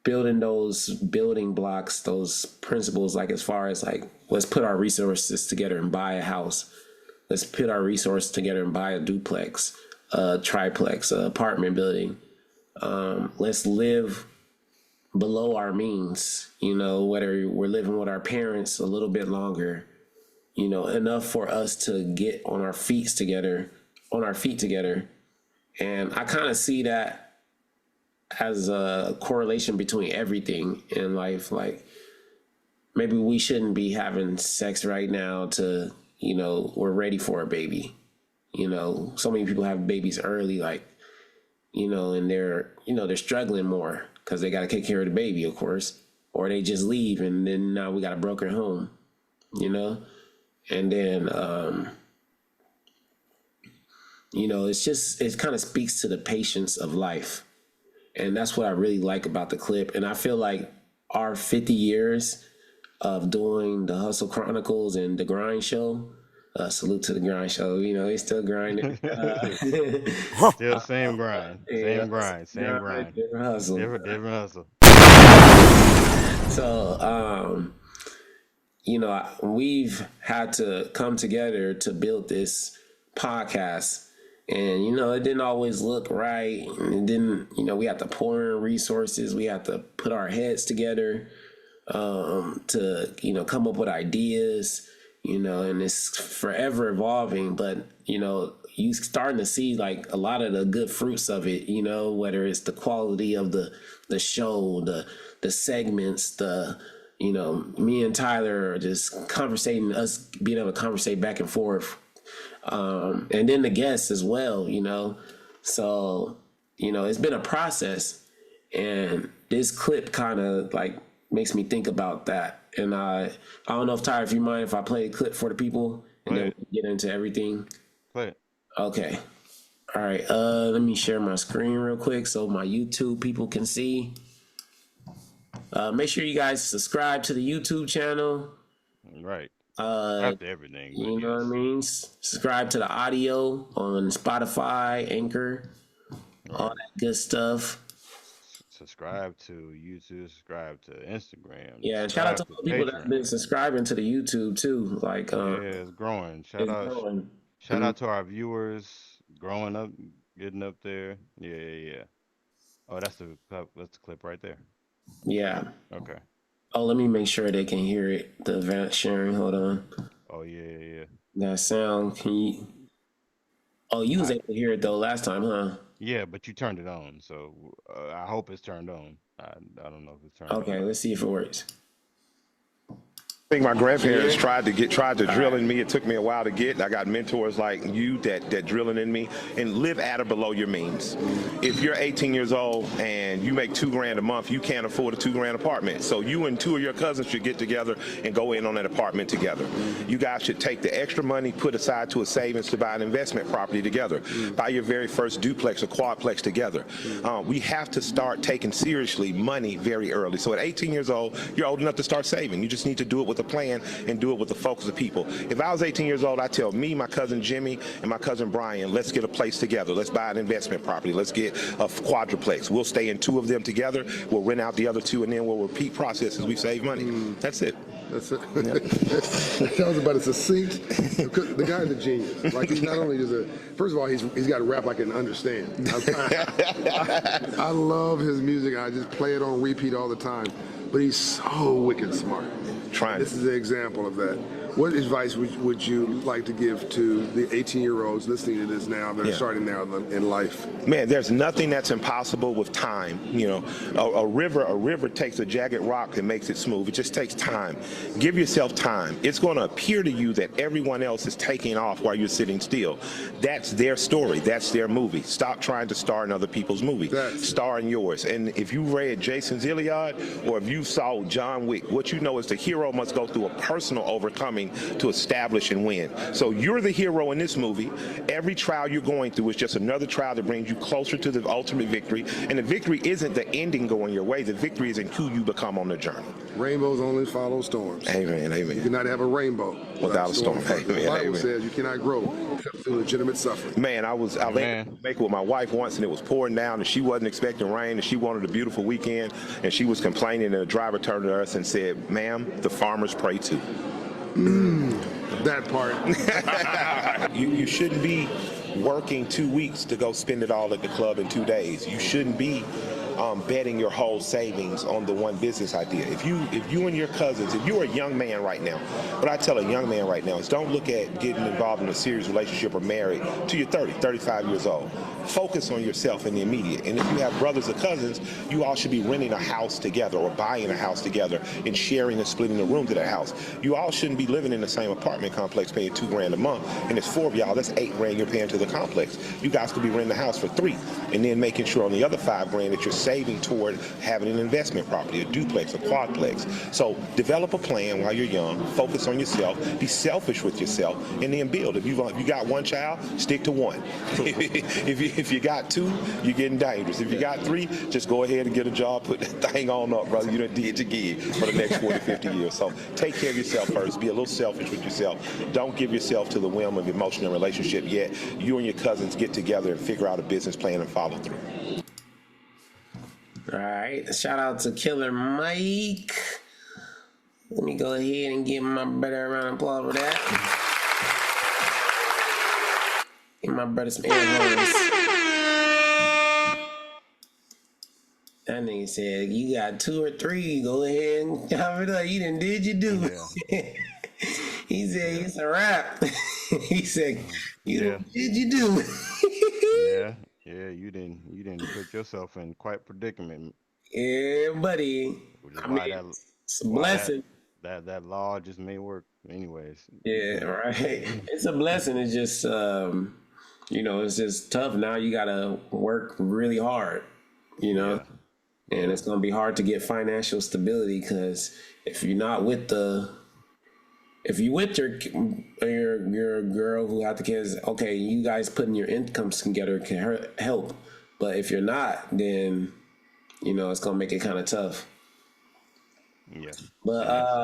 building those building blocks, those principles, like as far as like, let's put our resources together and buy a house. Let's put our resources together and buy a duplex, a triplex, an apartment building. Let's live below our means, whether we're living with our parents a little bit longer, enough for us to get on our feet together. And I kind of see that as a correlation between everything in life. Like, maybe we shouldn't be having sex right now to, we're ready for a baby. So many people have babies early, like, and they're struggling more because they got to take care of the baby, of course, or they just leave and then now we got a broken home, and then, it kind of speaks to the patience of life. And that's what I really like about the clip. And I feel like our 50 years of doing the Hustle Chronicles and the Grind Show, salute to the Grind Show, they still grinding. Still same grind, Yeah, same grind, same grind. different hustle. Different hustle. So, we've had to come together to build this podcast. And, it didn't always look right. And it didn't, we had to pour in resources. We had to put our heads together to, come up with ideas, and it's forever evolving. But, you starting to see like a lot of the good fruits of it, whether it's the quality of the show, the segments, me and Tyler are just conversating, us being able to conversate back and forth. And then the guests as well, So, it's been a process, and this clip kind of like makes me think about that. And I don't know if Tyler, if you mind if I play a clip for the people and Play then it. we get into everything. Play it. Okay. All right. Let me share my screen real quick so my YouTube people can see. Make sure you guys subscribe to the YouTube channel. Right. Uh, Not to everything, but you know what I yes. mean? Subscribe to the audio on Spotify, Anchor, all Right. that good stuff. Subscribe to YouTube, subscribe to Instagram, Yeah, and shout out to subscribe to all the people that have been Patreon. subscribing to the YouTube too. Like, Yeah, it's growing. it's growing. Shout out to our viewers growing up, getting up there. Yeah, yeah, yeah. Oh, that's the clip right there. Yeah. Okay. Oh, let me make sure they can hear it. The advanced sharing. Hold on. Oh yeah, yeah, yeah. That sound. Can you? Oh, you was I, able to hear it though last time, huh? yeah, but you turned it on, so I hope it's turned on. I don't know if it's turned Okay, on. let's see if it works. I think my grandparents tried to drill in me. It took me a while to get. I got mentors like you that drilling in me and live at or below your means. If you're 18 years old and you make $2,000 a month, you can't afford a $2,000 apartment. So you and two of your cousins should get together and go in on that apartment together. You guys should take the extra money, put aside to a savings to buy an investment property together. Buy your very first duplex or quadplex together. We have to start taking seriously money very early. So at 18 years old, you're old enough to start saving. You just need to do it with a plan and do it with the focus of people. If I was 18 years old, I'd tell me, my cousin Jimmy, and my cousin Brian, let's get a place together. Let's buy an investment property. Let's get a quadruplex. We'll stay in two of them together. We'll rent out the other two, and then we'll repeat process as we save money. That's it. That's it. That was about as succinct. The guy's a genius. Like, he's not only just first of all, he's got to rap like I can understand. I love his music. I just play it on repeat all the time. But he's so wicked smart. This is an example of that. What advice would you like to give to the 18-year-olds listening to this now that are starting now in life? Man, there's nothing that's impossible with time. You know, a river takes a jagged rock and makes it smooth. It just takes time. Give yourself time. It's going to appear to you that everyone else is taking off while you're sitting still. That's their story. That's their movie. Stop trying to star in other people's movies. Star in yours. And if you read Jason's Iliad or if you saw John Wick, what you know is the hero must go through a personal overcoming to establish and win. So you're the hero in this movie. Every trial you're going through is just another trial that brings you closer to the ultimate victory. And the victory isn't the ending going your way. The victory is in who you become on the journey. Rainbows only follow storms. Amen, amen. You cannot have a rainbow without a storm. Amen, the Bible amen. says you cannot grow except through legitimate suffering. Man, I went make it with my wife once, and it was pouring down, and she wasn't expecting rain, and she wanted a beautiful weekend, and she was complaining, and the driver turned to us and said, "Ma'am, the farmers pray too." That part. You shouldn't be working 2 weeks to go spend it all at the club in 2 days. You shouldn't be betting your whole savings on the one business idea. If you and your cousins, if you're a young man right now, what I tell a young man right now is don't look at getting involved in a serious relationship or married till you're 30, 35 years old. Focus on yourself in the immediate. And if you have brothers or cousins, you all should be renting a house together or buying a house together and sharing and splitting the rooms of that house. You all shouldn't be living in the same apartment complex paying $2,000 a month, and it's 4 of y'all, that's $8,000 you're paying to the complex. You guys could be renting a house for 3 and then making sure on the other $5,000 that you're saving toward having an investment property, a duplex, a quadplex. So develop a plan while you're young, focus on yourself, be selfish with yourself, and then build. If you got one child, stick to one. If you got 2, you're getting dangerous. If you got 3, just go ahead and get a job, put that thing on up, brother. You done did your gig for the next 40, 50 years. So take care of yourself first. Be a little selfish with yourself. Don't give yourself to the whim of emotional relationship yet. You and your cousins get together and figure out a business plan and follow through. All right. Shout out to Killer Mike. Let me go ahead and give my brother a round of applause for that. Give my brother some air horns. That nigga said, you got 2 or 3, go ahead and cover it up. You done did you do. Yeah. He said, it's a wrap. He said, did you do. Yeah, you didn't put yourself in quite a predicament. Yeah, buddy. I mean, it's a blessing. That law just may work anyways. Yeah, right. It's a blessing. It's just, it's just tough. Now you got to work really hard, and it's going to be hard to get financial stability because if you're not with the If you with your girl who had the kids, okay, you guys putting your incomes together can help. But if you're not, then it's gonna make it kind of tough. Yeah. But And that's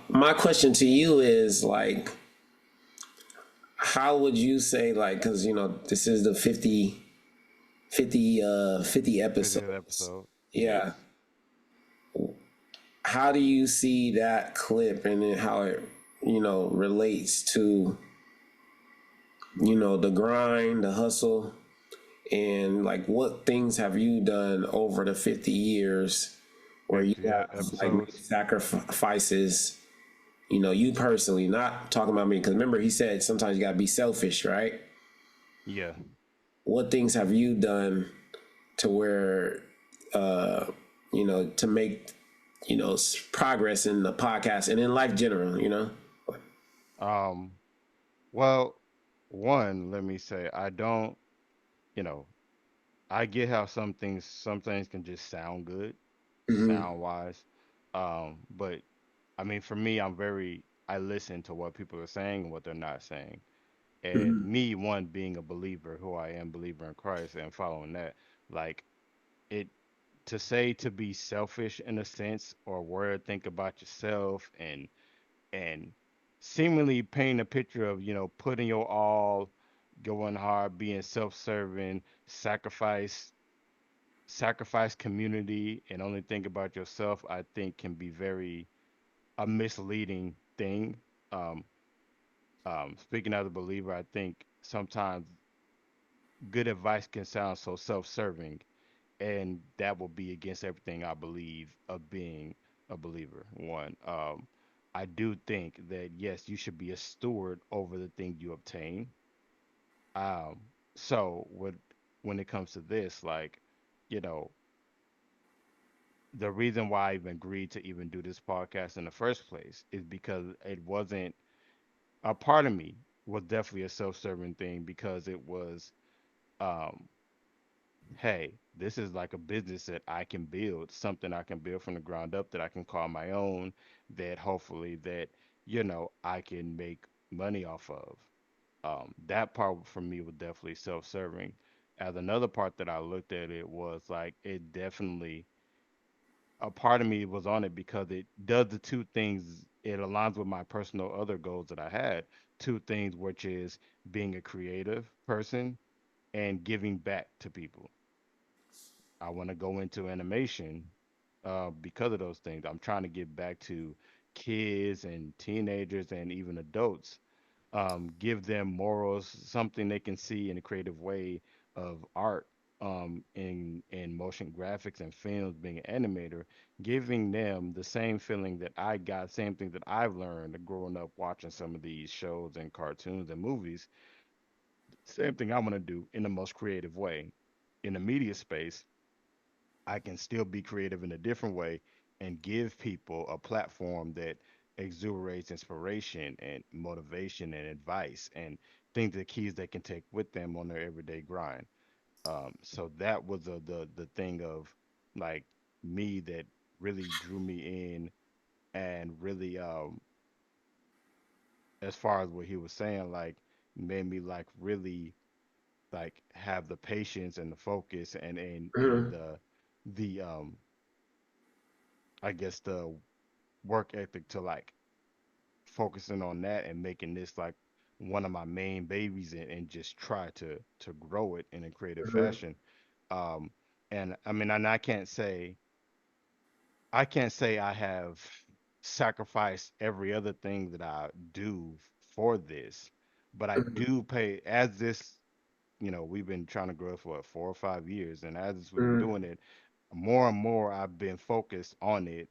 my question to you is like, how would you say like, because this is the 50 50th episodes. episode. Yeah. Yes. How do you see that clip and then how it relates to the grind, the hustle, and like what things have you done over the 50 years where you 50 have like made episodes. sacrifices, you personally, not talking about me, because remember he said sometimes you gotta be selfish, right? Yeah. What things have you done to where uh to make progress in the podcast and in life general? Um, well, one, let me say, you know, I get how some things can just sound good, Mm-hmm. sound wise. But I mean, for me, I listen to what people are saying and what they're not saying. And Mm-hmm. me, one being a believer, who I am, believer in Christ and following that, like it to say to be selfish in a sense or where think about yourself and seemingly paint a picture of putting your all, going hard, being self-serving, sacrifice community and only think about yourself, I think can be very a misleading thing. um Speaking as a believer, I think sometimes good advice can sound so self-serving, and that will be against everything I believe of being a believer. One, I do think that yes, you should be a steward over the thing you obtain. Um, so when it comes to this, like, you know, the reason why I even agreed to even do this podcast in the first place is because it wasn't a part of me was definitely a self-serving thing because it was um hey, this is like a business that I can build, something I can build from the ground up that I can call my own, that hopefully that, I can make money off of. That part for me was definitely self-serving. As another part that I looked at it was like it definitely a part of me was on it because it does the two things. It aligns with my personal other goals that I had. Two things, which is being a creative person and giving back to people. I want to go into animation because of those things. I'm trying to get back to kids and teenagers and even adults, give them morals, something they can see in a creative way of art, in motion graphics and films, being an animator, giving them the same feeling that I got, same thing that I've learned growing up watching some of these shows and cartoons and movies. Same thing I want to do in the most creative way. In the media space, I can still be creative in a different way and give people a platform that exuberates inspiration and motivation and advice and things the keys they can take with them on their everyday grind. So that was the thing of like me that really drew me in and really as far as what he was saying, like made me like really like have the patience and the focus and Mm-hmm. the I guess the work ethic to like focusing on that and making this like one of my main babies and just try to grow it in a creative Mm-hmm. fashion. Um, and I mean, and I can't say I have sacrificed every other thing that I do for this, but I do pay as this. We've been trying to grow for what, 4 or 5 years, and as we've been Mm-hmm. doing it, more and more I've been focused on it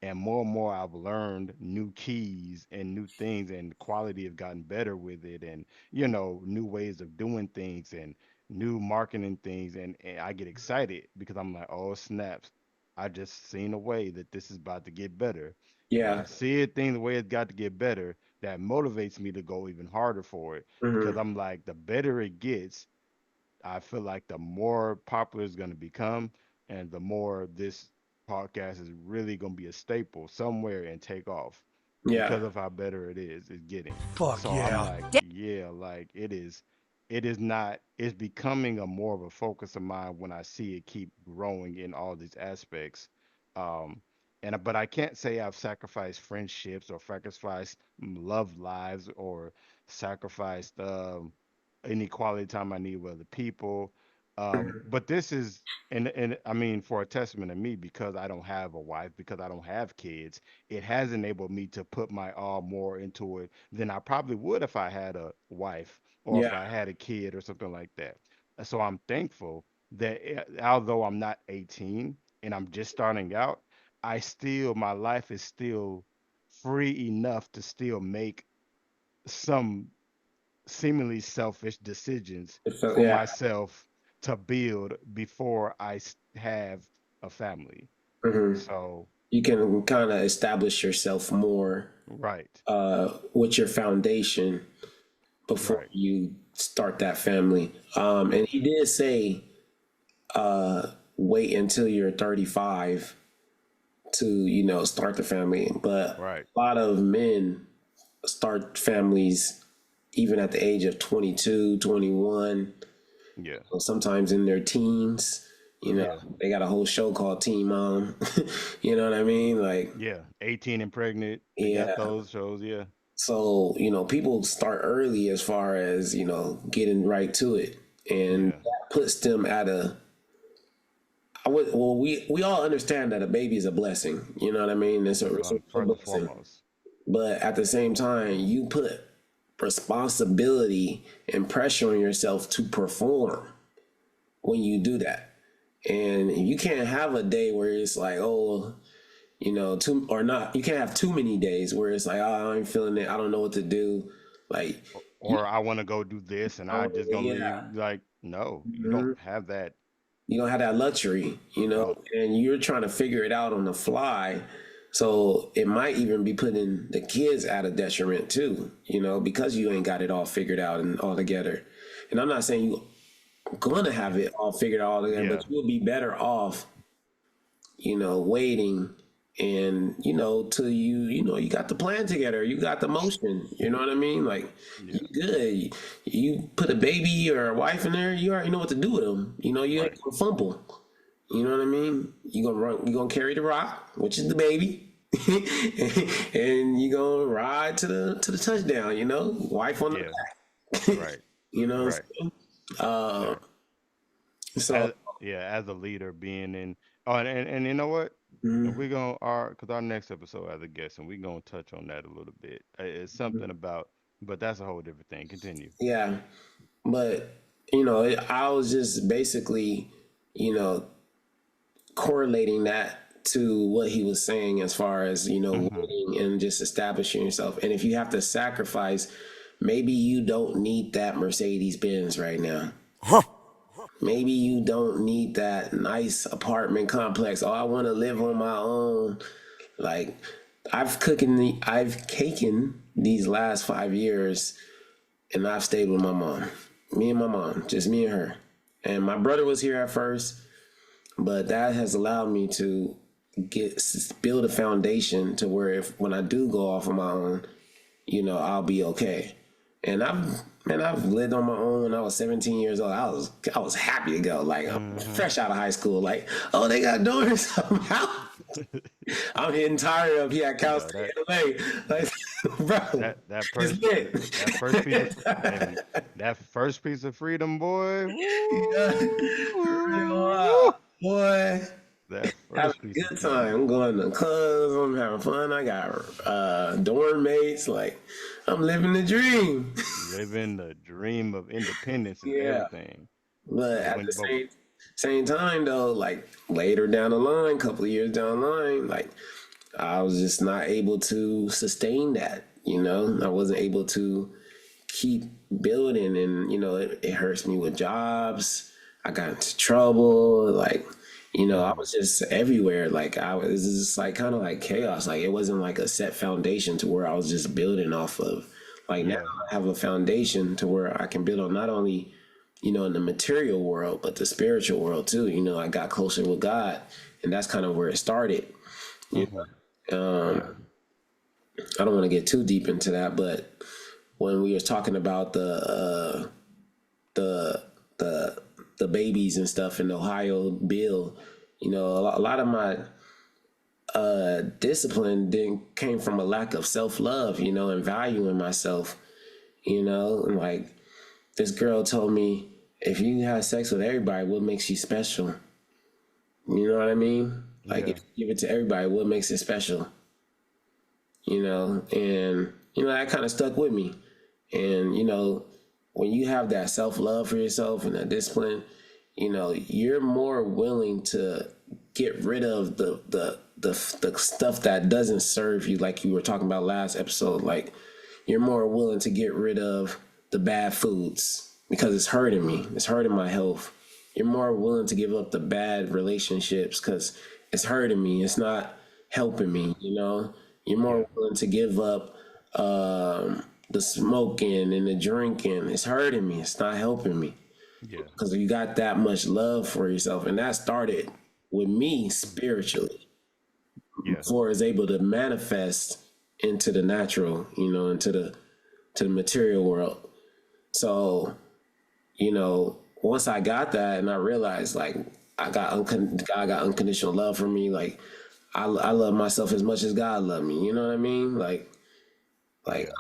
and more I've learned new keys and new things and the quality have gotten better with it and new ways of doing things and new marketing things and I get excited because I'm like, oh snaps, I just seen a way that this is about to get better. And when I Yeah. see a thing the way it's got to get better, that motivates me to go even harder for it because Mm-hmm. I'm like, the better it gets, I feel like the more popular it's going to become, and the more this podcast is really going to be a staple somewhere and take off. Yeah. because of how better it is getting. Fuck So I'm like, yeah, like it is not, it's becoming a more of a focus of mine when I see it keep growing in all these aspects. Um, but I can't say I've sacrificed friendships or sacrificed love lives or sacrificed any quality time I need with other people. But this is, and I mean, for a testament to me, because I don't have a wife, because I don't have kids, it has enabled me to put my all more into it than I probably would if I had a wife or if Yeah. I had a kid or something like that. So I'm thankful that although I'm not 18 and I'm just starting out, my life is still free enough to still make some seemingly selfish decisions So, for yeah. myself to build before have a family. Hmm. So, You can kind of establish yourself more right, with your foundation before right, you start that family. And he did say, wait until you're 35 to, start the family. But right. a lot of men start families even at the age of 22, 21, Yeah, or sometimes in their teens. yeah, They got a whole show called Teen Mom. You know what I mean? Like, yeah. 18 and pregnant. They got yeah. those shows. Yeah, So, people start early as far as, getting right to it. And yeah, that puts them at we all understand that a baby is a blessing. You know what I mean? It's a real first and blessing. foremost. But at the same time, you put responsibility and pressure on yourself to perform when you do that. And you can't have a day where it's like, oh, too or not. You can't have too many days where it's like, oh, I ain't feeling it. I don't know what to do. Like, you, Or I want to go do this and I just gonna leave. yeah. Like, no, you don't Mhm. have that. You don't have that luxury, You don't. and you're trying to figure it out on the fly. So it might even be putting the kids at a detriment too, because you ain't got it all figured out and all together. And I'm not saying you're gonna have it all figured out all together, Yeah, but you'll be better off, waiting and till you got the plan together, you got the motion, you know what I mean? Like, you yeah, good. You put a baby or a wife in there, you already know what to do with them. You ain't right. gonna fumble. You know what I mean? You gonna carry the rock, which is the baby, and you gonna ride to the touchdown. Wife on the Yeah, back. right, You know what right, I'm saying? Uh, right. so As yeah, as a leader, being in. Oh, and you know what? mm, We're gonna because our next episode as a guest, and we're gonna touch on that a little bit. It's something about, but that's a whole different thing. Continue. yeah, but I was just basically, you know, correlating that to what he was saying as far as Hmm. winning and just establishing yourself. And if you have to sacrifice, maybe you don't need that Mercedes Benz right now. Maybe you don't need that nice apartment complex. Oh, I want to live on my own. Like, I've taken these last 5 years, and I've stayed with my mom. Me and my mom, just me and her. And my brother was here at first, but that has allowed me to build a foundation to where when I do go off on my own, I'll be okay. And I've lived on my own when I was 17 years old. I was happy to go. Like, I'm Hmm. fresh out of high school. Like, oh, they got doors. I'm hitting tire up here at Cal Yeah, State LA. Like, bro, that it's first lit. that first piece of and that first piece of freedom, boy. Yeah, Woo, real, boy. that Having first a piece of good freedom. time. I'm going to clubs. I'm having fun. I got dorm mates. Like, I'm living the dream. Living the dream of independence and Yeah. everything. But But at the when but same time, though, like later down the line, couple of years down the line, like I was just not able to sustain that. I wasn't able to keep building, and it hurts me with jobs. I got into trouble. Like, I Mhm. was just everywhere. Like, I was just like kind of like chaos. Like, it wasn't like a set foundation to where I was just building off of. Like, now Yeah. I have a foundation to where I can build on, not only in the material world, but the spiritual world too. I got closer with God, and that's kind of where it started. You Hmm. know? Yeah. I don't want to get too deep into that, but when we were talking about the the babies and stuff in the Ohio bill, you know, a lot of my discipline didn't came from a lack of self-love, you know, and valuing myself, you know. And like this girl told me, if you have sex with everybody, what makes you special? You know what I mean? Like, if you give it to everybody, what makes it special? You know, and you know, that kind of stuck with me. And you know, when you have that self-love for yourself and that discipline, you know, you're more willing to get rid of the stuff that doesn't serve you, like you were talking about last episode. Like, you're more willing to get rid of the bad foods because it's hurting me. It's hurting my health. You're more willing to give up the bad relationships because it's hurting me. It's not helping me, you know? You're more willing to give up the smoking and the drinking. It's hurting me. It's not helping me. Yeah. Because you got that much love for yourself. And that started with me spiritually. Yeah. Before it's able to manifest into the natural, you know, into the material world. So, you know, once I got that and I realized, like, God got unconditional love for me. Like, I love myself as much as God loved me. You know what I mean? Like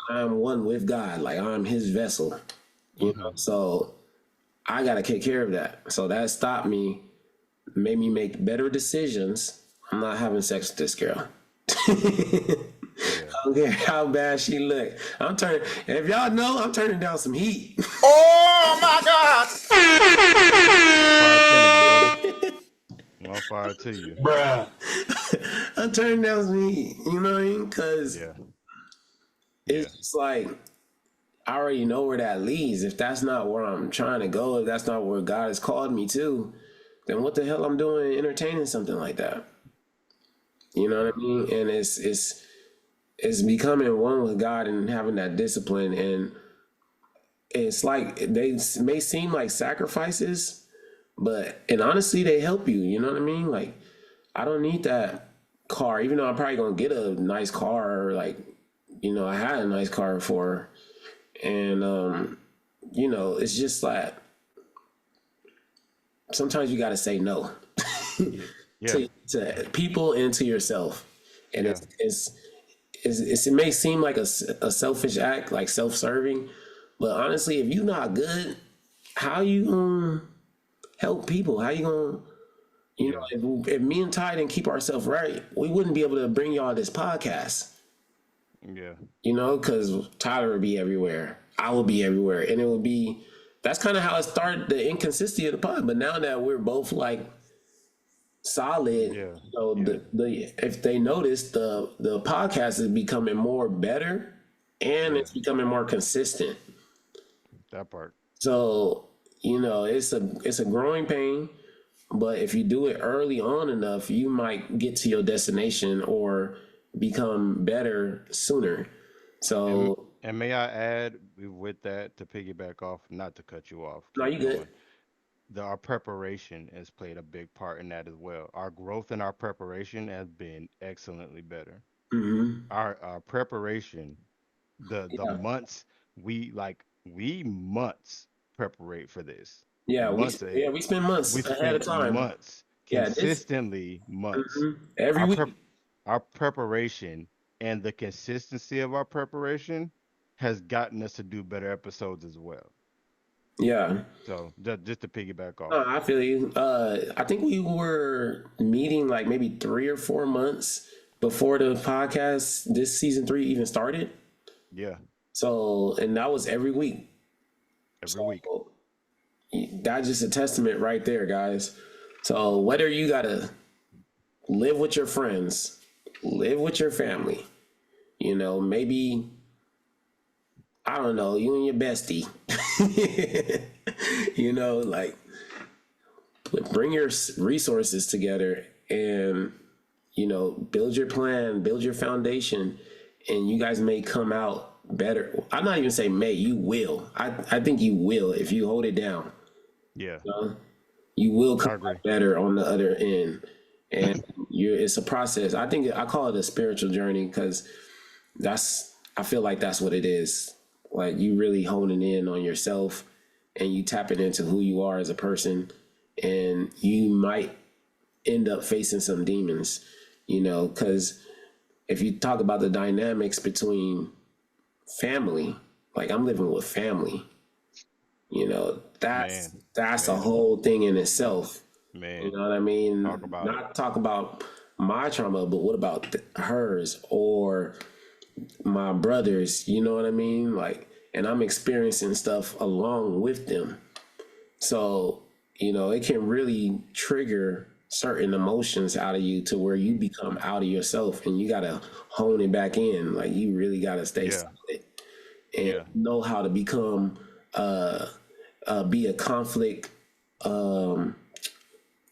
I'm one with God. Like, I'm His vessel. You know, so I got to take care of that. So that stopped me, made me make better decisions. I'm not having sex with this girl. I don't care how bad she look. If y'all know, I'm turning down some heat. Oh my God! More fire to you, bruh. I'm turning down some heat. You know what I mean? Because it's just like, I already know where that leads. If that's not where I'm trying to go, if that's not where God has called me to, then what the hell I'm doing entertaining something like that? You know what I mean? And it's becoming one with God and having that discipline. And it's like, they may seem like sacrifices, and honestly, they help you. You know what I mean? Like, I don't need that car, even though I'm probably going to get a nice car. Or like, you know, I had a nice car before. And, you know, it's just like, sometimes you got to say no to people and to yourself. And it may seem like a selfish act, like self-serving, but honestly, if you're not good, how you gonna help people? How you gonna, you know, if me and Ty didn't keep ourselves right, we wouldn't be able to bring y'all this podcast. Yeah. You know, because Tyler would be everywhere. I will be everywhere. And it would be, that's kind of how it started, the inconsistency of the pod. But now that we're both like solid, you know, if they notice, the podcast is becoming more better and it's becoming more consistent. That part. So, you know, it's a growing pain, but if you do it early on enough, you might get to your destination or become better sooner. So, and may I add with that, to piggyback off, not to cut you off. No, you good. Our preparation has played a big part in that as well. Our growth in our preparation has been excellently better. Mm-hmm. Our preparation, the months we months preparate for this. Yeah, we spend months ahead of time. Months, consistently months. Mm-hmm. Every week. Our preparation and the consistency of our preparation has gotten us to do better episodes as well. Yeah. So just to piggyback off. I feel you. I think we were meeting like maybe 3 or 4 months before the podcast, this season 3 even started. Yeah. So, and that was every week. Every week. That's just a testament right there, guys. So whether you gotta live with your friends, live with your family, you know, maybe, I don't know, you and your bestie, you know, like, bring your resources together and, you know, build your plan, build your foundation, and you guys may come out better. I'm not even saying may, you will. I think you will if you hold it down. Yeah. You will come out better on the other end. And it's a process. I think I call it a spiritual journey because I feel like that's what it is. Like you really honing in on yourself and you tapping into who you are as a person, and you might end up facing some demons, because if you talk about the dynamics between family, like I'm living with family, that's Man, that's a man, whole thing in itself. You man. know what I mean? Talk about it. Not talk about my trauma, but what about hers or my brothers? You know what I mean? Like, and I'm experiencing stuff along with them. So, it can really trigger certain emotions out of you to where you become out of yourself, and you got to hone it back in. Like, you really got to stay Yeah, solid and yeah, know how to become, be a conflict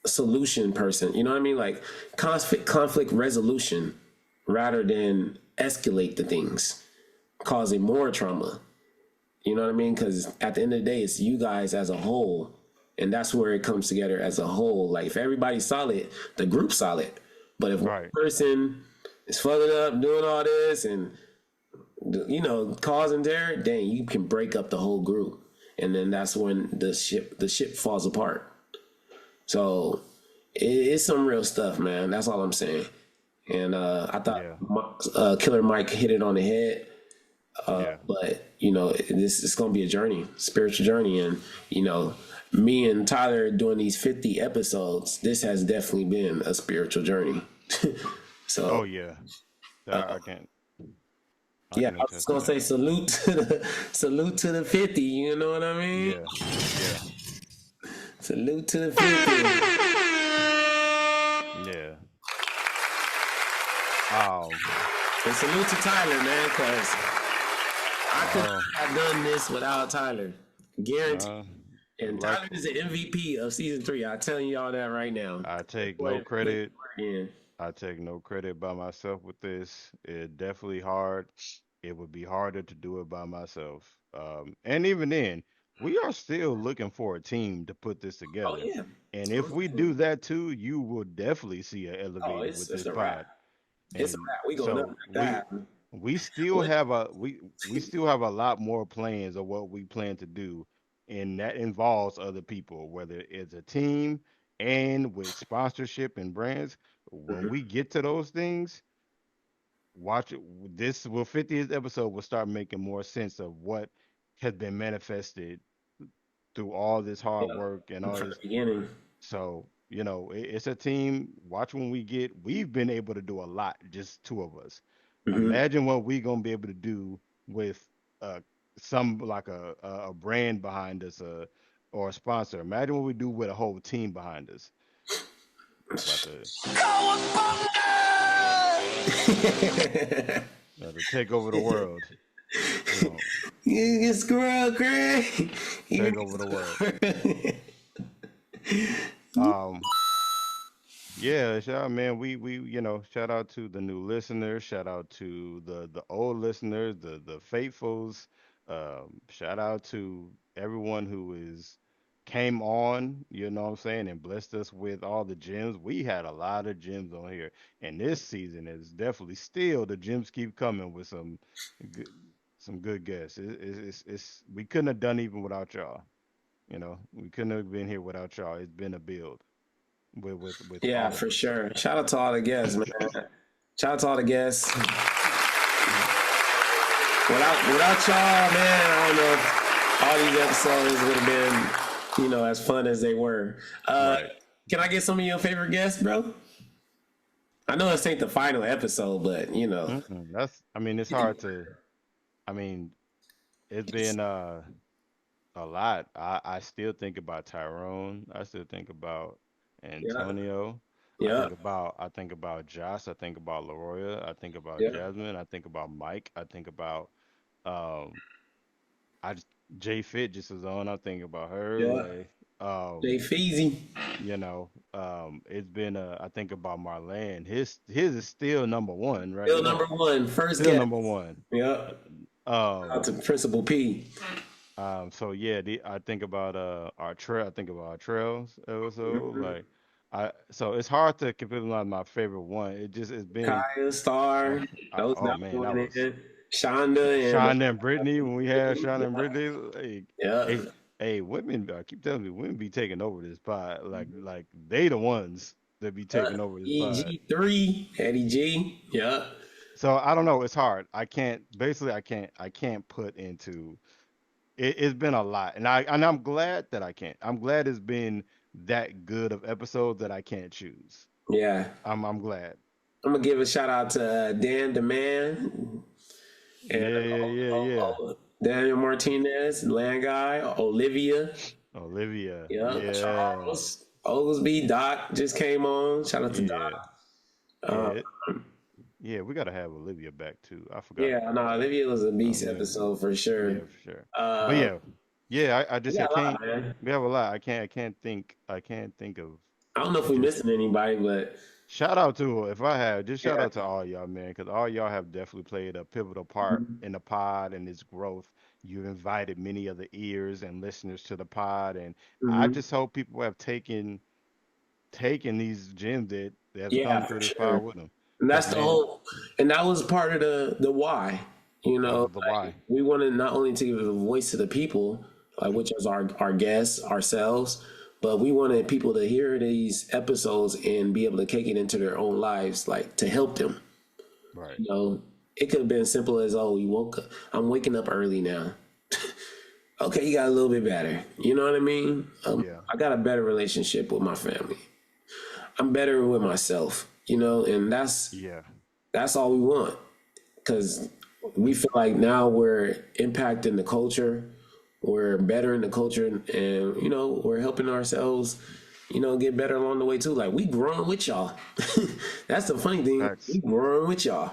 solution person. You know what I mean? Like conflict resolution rather than escalate the things, causing more trauma. You know what I mean? Because at the end of the day, it's you guys as a whole, and that's where it comes together as a whole. Like if everybody's solid, the group's solid. But if one right. person is fucking up, doing all this, and causing terror, then you can break up the whole group, and then that's when the ship falls apart. So it's some real stuff, man. That's all I'm saying. And I Yeah, thought Killer Mike hit it on the head. yeah, But this is gonna be a journey, spiritual journey, and me and Tyler doing these 50 episodes. This has definitely been a spiritual journey. oh So yeah. I can't. I yeah, can I was attest to gonna that. say salute to the 50. You know what I mean? Yeah, yeah, Salute to the 50. yeah. Um, And salute to Tyler, man, because I could uh, not have done this without Tyler. Guaranteed. uh, And like Tyler is the MVP of season 3. I'm telling y'all that right now. I That take boy no put credit. work in. I take no credit by myself with this. It definitely hard. It would be harder to do it by myself. And even then, we are still looking for a team to put this Oh together. yeah. And if we do that too, you will definitely see an Oh, elevated with it's this a wrap. pod. It's a And wrap. We going up so like we that. we still What? have we still have a lot more plans of what we plan to do, and that involves other people, whether it's a team and with sponsorship and brands. When Mhm. we get to those things, watch it. This will 50th episode will start making more sense of what has been manifested through all this hard Yeah. work and all From the this. beginning. So, it's a team. Watch when we've been able to do a lot, just two of us. Hmm. Imagine what we gonna be able to do with uh some like a brand behind us, or a sponsor. Imagine what we do with a whole team behind us. About to about to take over the world. You know, You get squirrel, Craig. You take get over the world. squirrel. Um, yeah, shout out, man. We shout out to the new listeners, shout out to the old listeners, the faithfuls. Shout out to everyone who is came on, what I'm saying, and blessed us with all the gems. We had a lot of gems on here, and this season is definitely still the gems keep coming with good, some good guests. We couldn't have done even without y'all. We couldn't have been here without y'all. It's been a build with Yeah, all of for us. sure. Shout out to all the guests, man. Shout out to all the guests. Without y'all, man, I don't know if all these episodes would have been, as fun as they were. Right. Can I get some of your favorite guests, bro? I know this ain't the final episode, but I mean, it's hard to. I mean, it's been a lot. I still think about Tyrone. I still think about yeah, Antonio. yeah, I think about Josh. I think about Leroya. I think about yeah, Jasmine. I think about Mike. I think about um I just Jay Fit just was on. I think about her. yeah. Like Jay Feezy, it's been I think about Marlene. His is still number one right still number now. one, first Still guest. number one. Yeah, out Um to Principal P. so yeah, I think about our trail. I think about our trails episode. Mhm. Like So it's hard to completely like my favorite one. It's been Kaya, Star, those oh that man, were that going was in. Shonda and Shonda and Brittany when we had Shonda and yeah, Brittany. Hey, yeah. hey, hey, women! I keep telling you, women be taking over this pod. Like they the ones that be taking over this pod. EG3, Eddie G. Yeah. So I don't know. It's hard. I can't. Basically, I can't put into. It's been a lot, and I'm glad that I can't. I'm glad it's been that good of episodes that I can't choose. Yeah. I'm glad. I'm gonna give a shout out to Dan the Man and Yeah, yeah, yeah, yeah. Daniel Martinez, Land Guy, Olivia, Olivia. yeah, Yeah. Charles, Oglesby, Doc just came on. Shout out to Doc. Yeah. Uh, Yeah. Yeah, we gotta have Olivia back too. I forgot yeah, about no, that. Olivia was a beast Olivia. episode for sure. Yeah, for sure. But Uh, yeah, yeah. I we just I got a can't. lot, man. We have a lot. I can't think. I can't think of I don't know if we're just. missing anybody, but Shout out to if I have just shout yeah. out to all y'all, man, because all y'all have definitely played a pivotal part in the pod and its growth. You've invited many of the ears and listeners to the pod, and I Mhm. just hope people have taken these gems that have come Yeah, for through this pod sure. with them. And Cause that's the man, whole, and that was part of the why. You that know, was the like why. we wanted not only to give a voice to the people, like which is our guests, ourselves, but we wanted people to hear these episodes and be able to take it into their own lives, like to help them. Right. You know, it could have been simple as, oh, you woke up. I'm waking up early now. Okay, you got a little bit better. You know what I mean? Yeah. I got a better relationship with my family. I'm better with myself. You know, and Yeah. that's all we want because we feel like now we're impacting the culture, we're bettering the culture, and you know we're helping ourselves, you know, get better along the way too. Like we growing with y'all. That's the funny thing. We Facts. growing with y'all.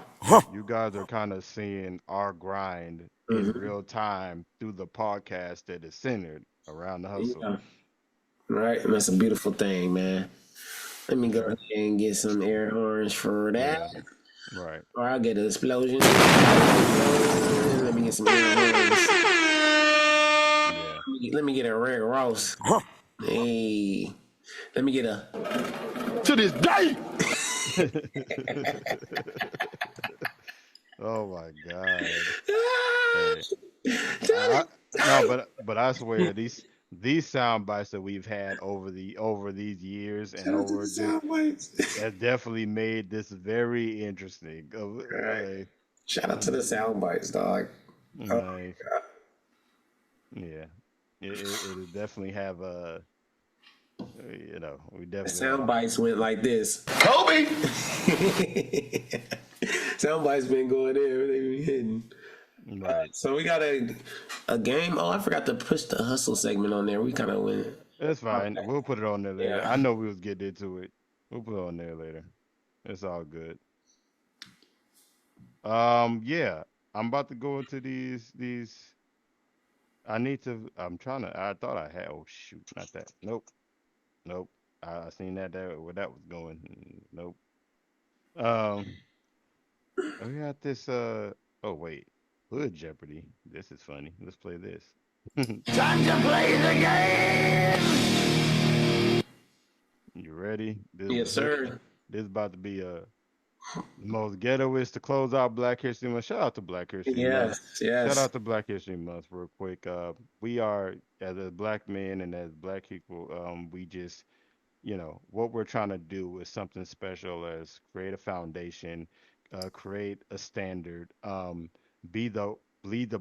You guys are kind of seeing our grind in Hmm. real time through the podcast that is centered around the hustle. Yeah. Right, and that's a beautiful thing, man. Let me For go sure. ahead and get some air horns for that, Yeah. Right. or I'll get an explosion. Let me get some air horns. Yeah. Let me get a Rick Ross. Hey, let me get a. To this day. Oh my God. Hey. No, but I swear these sound bites that we've had over these years and Shout out to the over this soundbites. has definitely made this very interesting. Right. Shout out to the soundbites, dog. Oh, Nice. Yeah. It definitely have we the definitely have soundbites went like this. Kobe. Soundbites been going there. They been hitting. right. So we got a game. Oh, I forgot to push the hustle segment on there. We kind of went. That's fine. We'll put it on there later. Yeah. I know we was getting into it. We'll put it on there later. It's all good. Yeah. I'm about to go into these I need to I'm trying to I thought I had oh shoot, not that. Nope. Nope. I seen that where that was going. Nope. Um we got this oh wait. Hood Jeopardy. This is funny. Let's play this. Time to play the game. You ready? Yes, sir. This is about to be the most ghetto is to close out Black History Month. Shout out to Black History Month. Yes, Shout yes. out to Black History Month real quick. We are as a black men and as black people, we just what we're trying to do is something special as create a foundation, create a standard, be the be the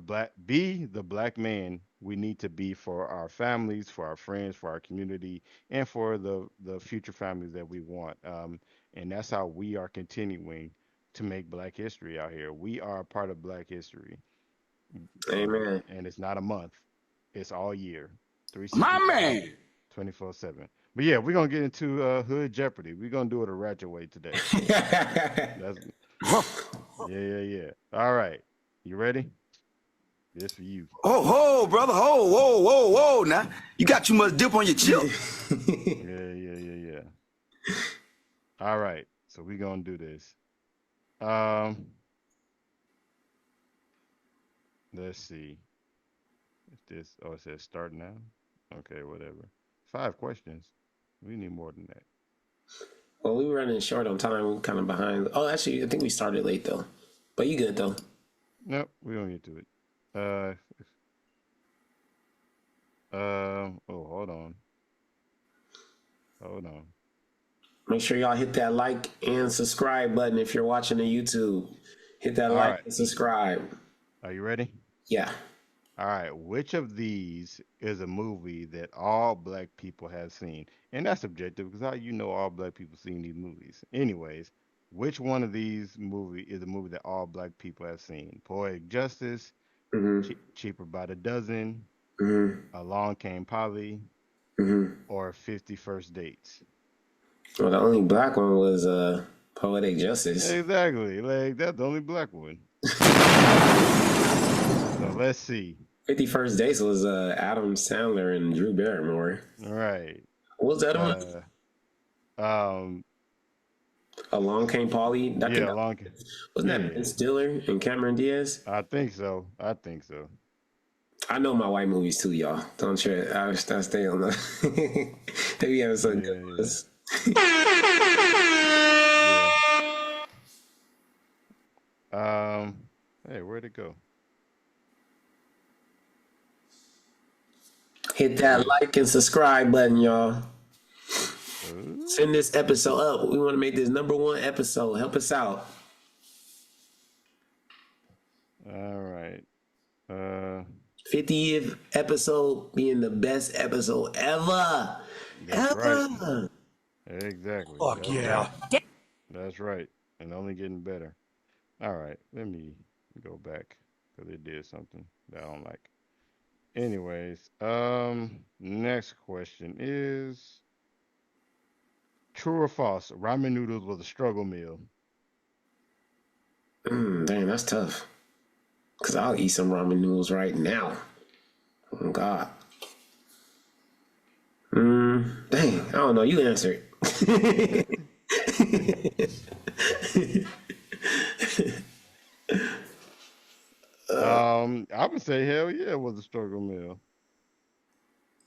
black man we need to be for our families, for our friends, for our community, and for the future families that we want. And that's how we are continuing to make black history out here. We are a part of black history, Amen. and it's not a month, it's all year, My 365, man. 24/7. But yeah, we're gonna get into Hood Jeopardy. We're gonna do it a ratchet way today. That's yeah. All right, you ready? This for you. Oh, ho, brother. Ho, whoa, whoa, whoa. Now, you got too much dip on your chip. Yeah. All right, so we're gonna do this. Um, let's see. If this oh it says start now. Okay, whatever. 5 questions. We need more than that. Well, we were running short on time. We kind of behind. Oh, actually, I think we started late though. But you good though. Nope, we don't get to it. Oh, hold on. Hold on. Make sure y'all hit that like and subscribe button if you're watching the YouTube. Hit that All like right. and subscribe. Are you ready? Yeah. All right. Which of these is a movie that all black people have seen? And that's subjective because how you know all black people seen these movies? Anyways, which one of these movie is a movie that all black people have seen? Poetic Justice, Mm-hmm. Cheaper by the Dozen, Mm-hmm. Along Came Polly, Mm-hmm. or 50 First Dates? Well, the only black one was Poetic Justice. Exactly. Like that's the only black one. So let's see. 51st Dates was Adam Sandler and Drew Barrymore. All right. What was that one? Along Came Polly. Yeah, Wasn't that Ben Stiller and Cameron Diaz? I think so. I think so. I know my white movies too, y'all. Don't trip. I stay on the. They be having some good ones. Hey, where'd it go? Hit that like and subscribe button, y'all. Send this episode up. We want to make this #1 episode. Help us out. All right. 50th episode being the best episode ever. That's ever. Right. Exactly. Fuck yeah. That's right. And only getting better. All right. Let me go back because it did something that I don't like. Anyways, next question is true or false? Ramen noodles was a struggle meal. Dang, that's tough. Cause I'll eat some ramen noodles right now. Oh God. Dang, I don't know. You answer it. I would say hell yeah, it was a struggle meal.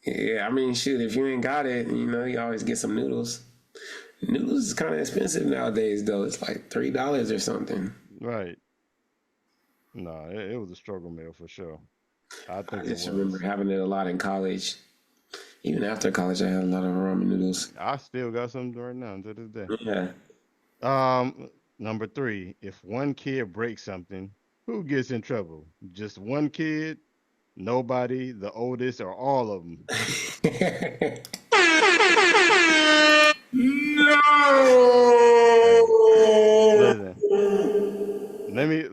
Yeah, I mean, shoot, if you ain't got it, you always get some noodles. Noodles is kind of expensive nowadays, though. It's like $3 or something. Right. No, it was a struggle meal for sure. I think I just remember having it a lot in college. Even after college, I had a lot of ramen noodles. I still got some right now to this day. Yeah. Number 3, if one kid breaks something, who gets in trouble? Just one kid, nobody, the oldest, or all of them? No. Listen,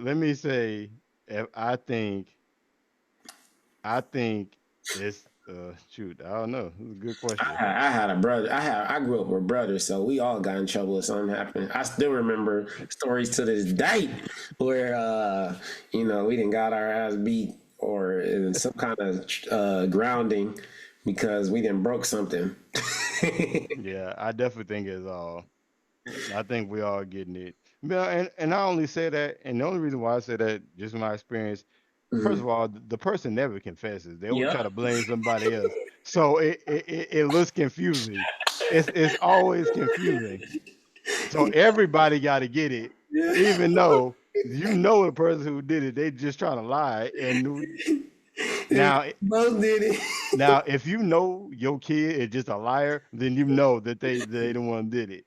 let me say, if I think it's shoot, I don't know. It's a good question. I had a brother. I grew up with brothers, so we all got in trouble if something happened. I still remember stories to this day where we didn't got our ass beat or in some kind of grounding because we didn't broke something. Yeah, I definitely think it's all. I think we all getting it. And I only say that, and the only reason why I say that, just in my experience, first of all, the person never confesses. They always try to blame somebody else. So it looks confusing. It's always confusing. So everybody got to get it, even though the person who did it, they just trying to lie. And now, both did it. Now, if you know your kid is just a liar, then you know that they the one did it.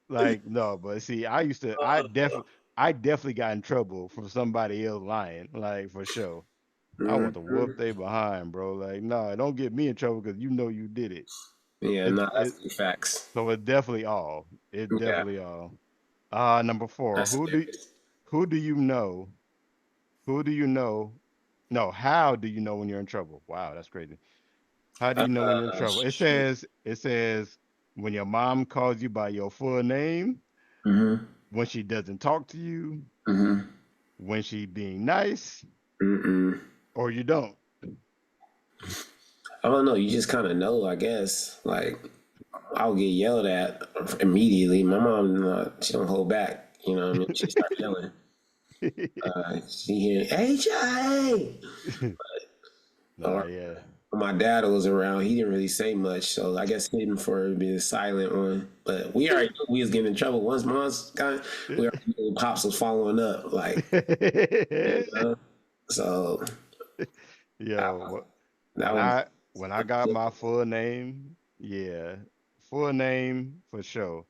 Like no, but see, I definitely got in trouble from somebody else lying, like for sure. I want to whoop they behind, bro. Like, no, don't get me in trouble because you know you did it. Yeah, that's the facts. So it's definitely all. It's definitely all. Number 4. That's Who do you know? Who do you know? No, how do you know when you're in trouble? Wow, that's crazy. How do you know when you're in trouble? It says when your mom calls you by your full name, when she doesn't talk to you, when she being nice, or you don't. I don't know. You just kind of know, I guess. Like, I'll get yelled at immediately. My mom, she don't hold back. You know what I mean? She starts yelling. She hear, AJ! Yeah. when my dad was around, he didn't really say much. So I guess him for being silent on. But we already knew we was getting in trouble. Once Mom's got, we already knew Pops was following up. Like, you know? So Yo, that was when I got my full name, full name for sure.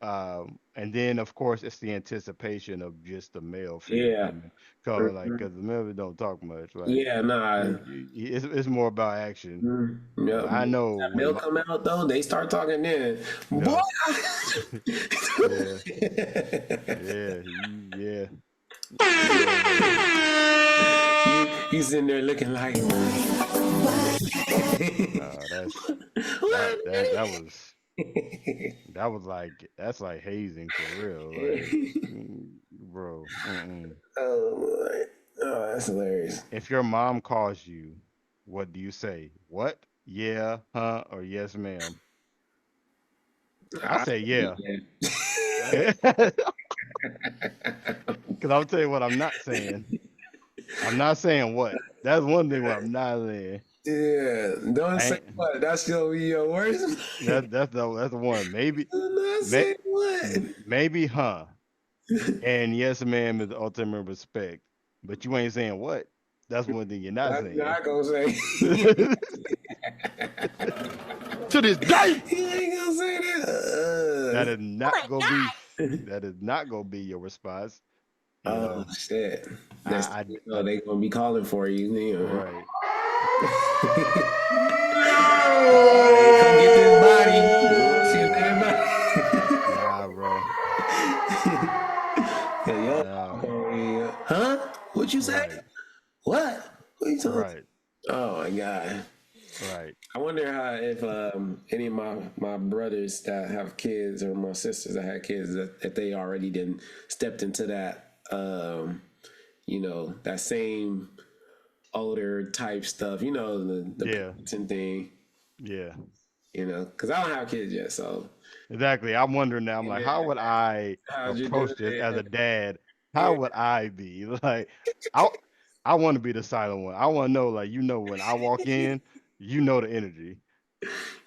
And then of course it's the anticipation of just the male figure yeah. coming, cause like cause the male don't talk much. Like Yeah, nah. it's more about action. Yeah. I know That when bill come out though, they start talking then. Boy. yeah. You sitting there looking like that was like that's like hazing for real, like, bro. Oh, that's hilarious. If your mom calls you, what do you say? What? Yeah, huh, or yes, ma'am? I say yeah. Because I'll tell you what I'm not saying. I'm not saying what. That's one thing what I'm not saying. Yeah, don't say what. That's gonna be your worst. That's the one. Maybe. Not say what. Maybe, huh? And yes, ma'am is the ultimate respect. But you ain't saying what. That's one thing you're not saying. Not gonna say. To this day, You ain't gonna say that. that is not gonna be. That is not gonna be your response. You know? Shit. They gonna be calling for you. Right. Come get this body. See that body. Nah, bro. Hey, huh? What you say? Right. What you talking? Right. Oh my god. Right. I wonder if any of my brothers that have kids or my sisters that had kids that they already didn't stepped into that that same older type stuff, the parenting thing. Yeah. Because I don't have kids yet, so Exactly. I'm wondering now. I'm like, how would I approach this as a dad? How would I be? Like, I want to be the silent one. I want to know, like, when I walk in, the energy.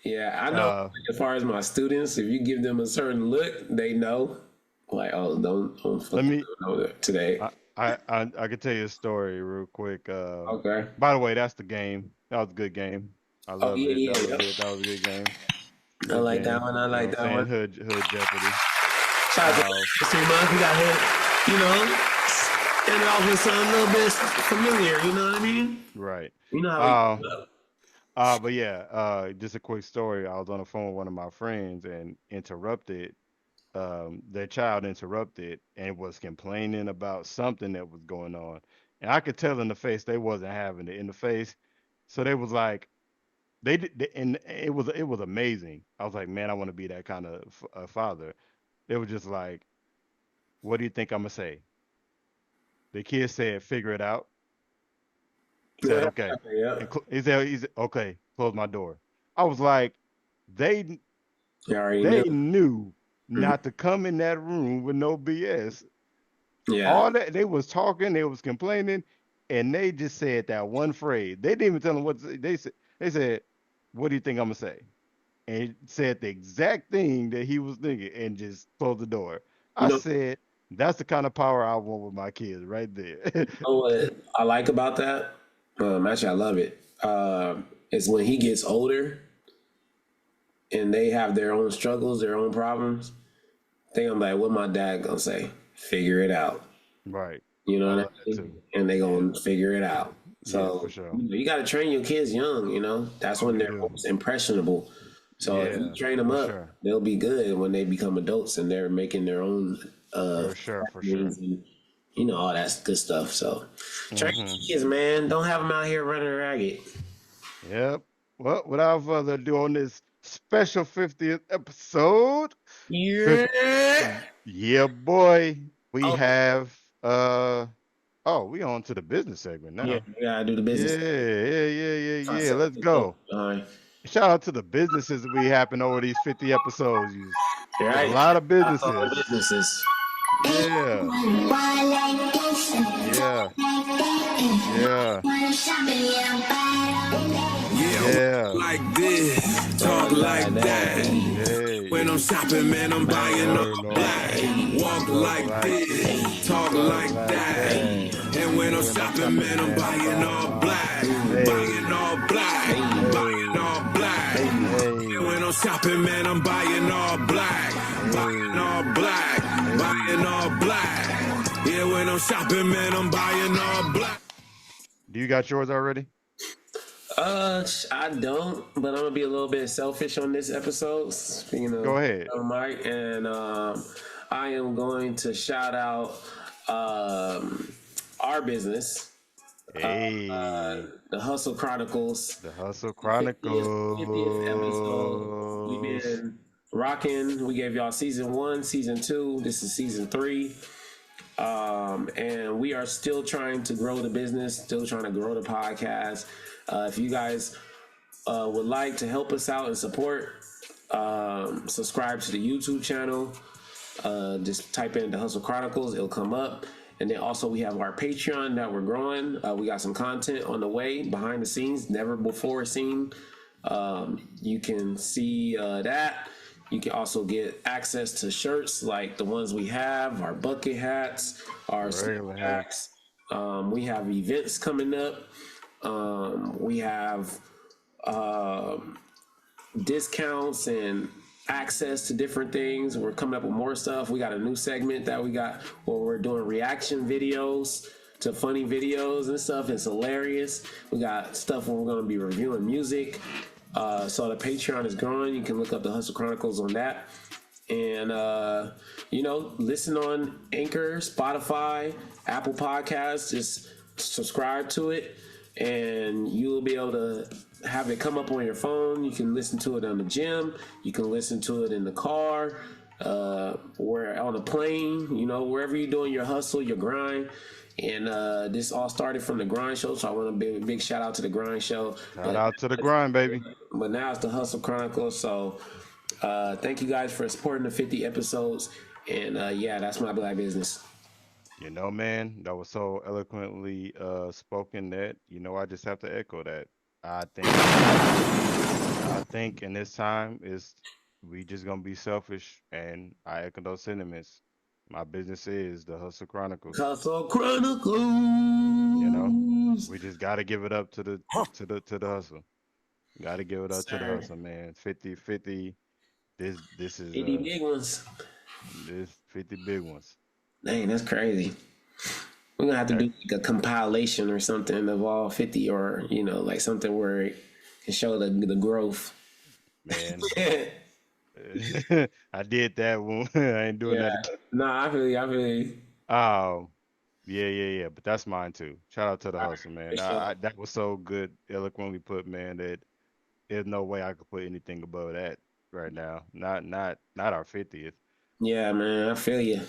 Yeah, I know. As far as my students, if you give them a certain look, they know. Like, oh, don't Let me today. I could tell you a story real quick. Okay. By the way, that's the game. That was a good game. I love it. Yeah. That was a good game. I like that one. I like that one. Hood Jeopardy. Shout out to Monk. We got him, and off with something a little bit familiar. You know what I mean? Right. You know how but yeah, just a quick story. I was on the phone with one of my friends and interrupted. Their child interrupted and was complaining about something that was going on, and I could tell in the face they wasn't having it in the face. So they was like, and it was amazing. I was like, man, I want to be that kind of father. They were just like, what do you think I'm gonna say? The kid said, figure it out. Said, okay. Yeah. He said, okay, close my door. I was like, they knew not to come in that room with no BS. Yeah. All that they was talking, they was complaining, and they just said that one phrase. They didn't even tell him what to say. They said, what do you think I'm gonna say? And he said the exact thing that he was thinking and just closed the door. I said, that's the kind of power I want with my kids right there. You know what I like about that? Actually, I love it. Is when he gets older and they have their own struggles, their own problems. I think I'm like, what my dad gonna say? Figure it out. Right. You know what I mean? And they gonna figure it out. So for sure. You got to train your kids young. That's when they're most impressionable. So if you train them up, they'll be good when they become adults and they're making their own for sure. And, all that good stuff. So train your kids, man. Don't have them out here running ragged. Yep. Well, without further ado, on this special 50th episode, yeah, boy, we have we on to the business segment now. Yeah, we gotta do the business. Yeah. Let's go. Shout out to the businesses that we happen over these 50 episodes. A lot of businesses. Yeah. Yeah. Yeah, like this, talk like that. Hey. When I'm shopping, man, I'm buying all black. Walk like this, talk like that. And when I'm shopping, man, I'm buying all black. Buying all black, buying all black. And when I'm shopping, man, I'm buying all black. Buying all black, buying all black. Yeah, when I'm shopping, man, I'm buying all black. Do you got yours already? I don't, but I'm gonna be a little bit selfish on this episode. You know, Go ahead. Mike, and I am going to shout out our business, Hey. the Hustle Chronicles. The Hustle Chronicles. 50th episode. We've been rocking. We gave y'all season 1, season 2. This is season 3. And we are still trying to grow the business, still trying to grow the podcast. If you guys would like to help us out and support, subscribe to the YouTube channel. Just type in the Hustle Chronicles, it'll come up. And then also we have our Patreon that we're growing. We got some content on the way behind the scenes, never before seen. You can see that. You can also get access to shirts like the ones we have, our bucket hats, our hats. We have events coming up. We have discounts and access to different things. We're coming up with more stuff. We got a new segment that we got where we're doing reaction videos to funny videos and stuff. It's hilarious. We got stuff where we're going to be reviewing music. So the Patreon is growing. You can look up the Hustle Chronicles on that. And, listen on Anchor, Spotify, Apple Podcasts. Just subscribe to it. And you'll be able to have it come up on your phone. You can listen to it on the gym. You can listen to it in the car, or on a plane, wherever you're doing your hustle, your grind. And this all started from the Grind Show, so I want to give a big shout out to the Grind Show. Shout out to the grind, baby. But now it's the Hustle Chronicles, so thank you guys for supporting the 50 episodes. And that's my black business. Man, that was so eloquently spoken that, I just have to echo that. I think in this time we just gonna be selfish, and I echo those sentiments. My business is the Hustle Chronicles. Hustle Chronicles. We just gotta give it up to the hustle. Gotta give it up to the hustle, man. 50. This is 50 big ones. This 50 big ones. Dang, that's crazy. We're gonna have to do like a compilation or something of all 50, or like something where it can show the growth. Man. I did that one. I ain't doing that again. Nah, I feel you. Oh, yeah. But that's mine too. Shout out to the hustle, man. That was so good, eloquently put, man, that there's no way I could put anything above that right now. Not our 50th. Yeah, man, I feel you.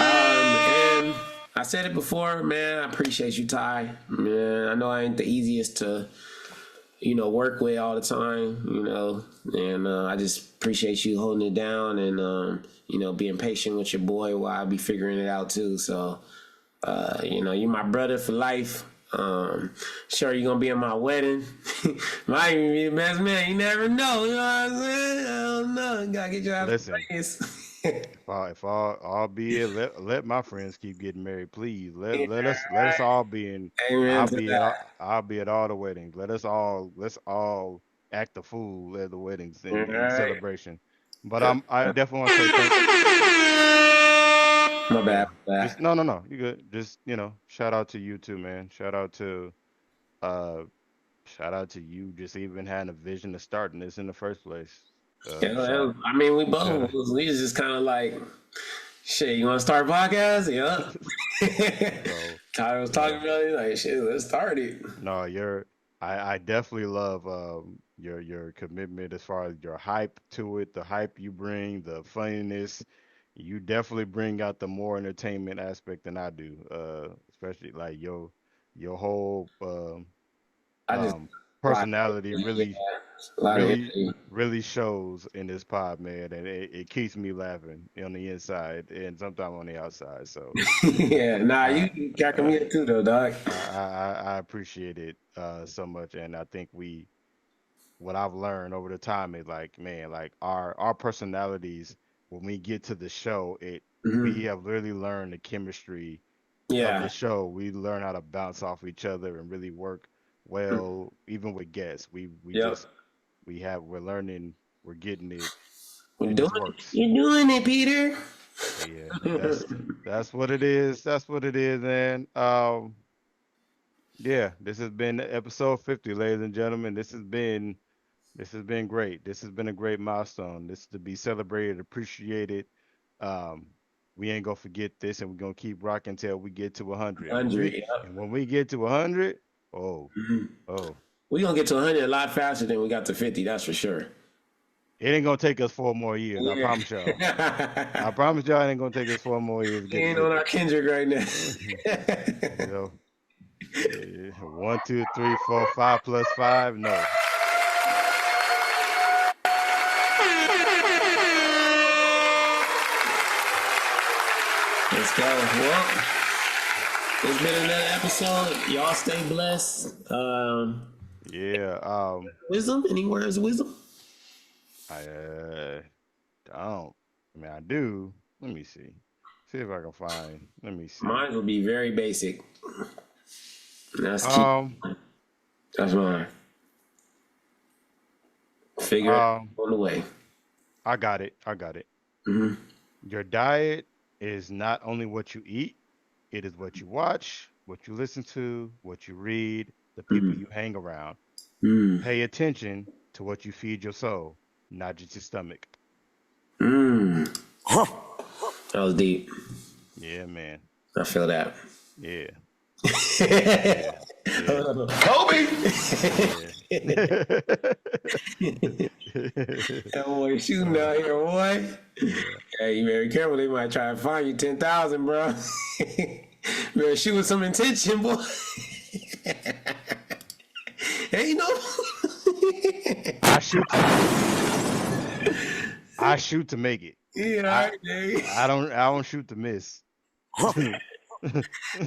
And I said it before, man. I appreciate you, Ty. Man, I know I ain't the easiest to work with all the time, and I just appreciate you holding it down and, being patient with your boy while I be figuring it out too. So, you're my brother for life. Sure, you're going to be in my wedding. Might even be the best man. You never know. You know what I'm saying? I don't know. You got to get you out of the place. If all be it, let my friends keep getting married, please. Let us all be in. I'll be at all the weddings. Let's all act the fool at the weddings in celebration. But I definitely want to say thank you. My bad. No, you good. Just shout out to you too, man. Shout out to you just even having a vision to starting this in the first place. We both we just kind of like, shit, you want to start a podcast? Yeah. Tyler was talking about it, like, shit, let's start it. No, I definitely love your commitment as far as your hype to it, the hype you bring, the funniness. You definitely bring out the more entertainment aspect than I do, especially like your whole personality really. A lot of really energy. really shows in this pod, man, and it keeps me laughing on the inside and sometimes on the outside. So Yeah, nah, I you cracking I, me up too, though, dog. I appreciate it so much, and I think what I've learned over the time is like, man, like our personalities when we get to the show, we Hmm. have really learned the chemistry of the Yeah. show. We learn how to bounce off each other and really work well, even with guests. We Yep. just we're learning, we're getting it. We're It doing just it. works. You're doing it, Peter. So yeah, that's what it is. That's what it is, man. Yeah, this has been episode 50, ladies and gentlemen. This has been great. This has been a great milestone. This is to be celebrated, appreciated. Um, we ain't gonna forget this, and we're gonna keep rocking until we get to 100. And 100. Yep. when we get to 100, oh, Hmm. oh, We're going to get to 100 a lot faster than we got to 50, that's for sure. it ain't gonna take us 4 more years. I promise y'all. I Yeah. promise y'all, it ain't gonna take us 4 more years to He get to ain't on 50. our Kendrick right now. You know, 1, 2, 3, 4, 5 plus 5. No, Let's go. Well, it's been another episode. Y'all stay blessed. yeah. Wisdom? Any words of wisdom? I don't. I mean, I do. Let me see. See if I can find. Let me see. Mine will be very basic. That's key. Um, That's mine. Figure it out on the way. I got it. I got it. Hmm. Your diet is not only what you eat, it is what you watch, what you listen to, what you read, the people you hang around. Mm. Pay attention to what you feed your soul, not just your stomach. Mm. That was deep. Yeah, man. I feel that. Yeah. Yeah. Yeah. Kobe! Yeah. That boy shooting out here, boy. Hey, you very careful. They might try to find you 10,000, bro. Better shoot with some intention, boy. Hey, you know. I shoot to make it. Yeah, all right, Dave. I don't shoot to miss. Oh, man.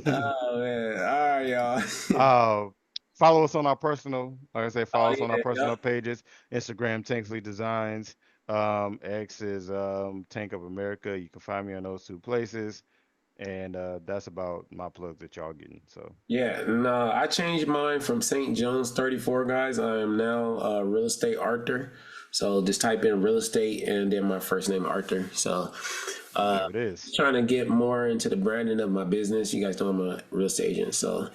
All right, y'all. Follow us on our personal, like I say, follow us on our yeah, personal pages. Instagram, Tanksley Designs. X is Tank of America. You can find me on those two places. And that's about my plug that y'all getting. So Yeah, no, I changed mine from St. John's 34, guys. I am now a real estate Arthur. So just type in real estate and then my first name Arthur. So there it is. trying to get more into the branding of my business. You guys know I'm a real estate agent. So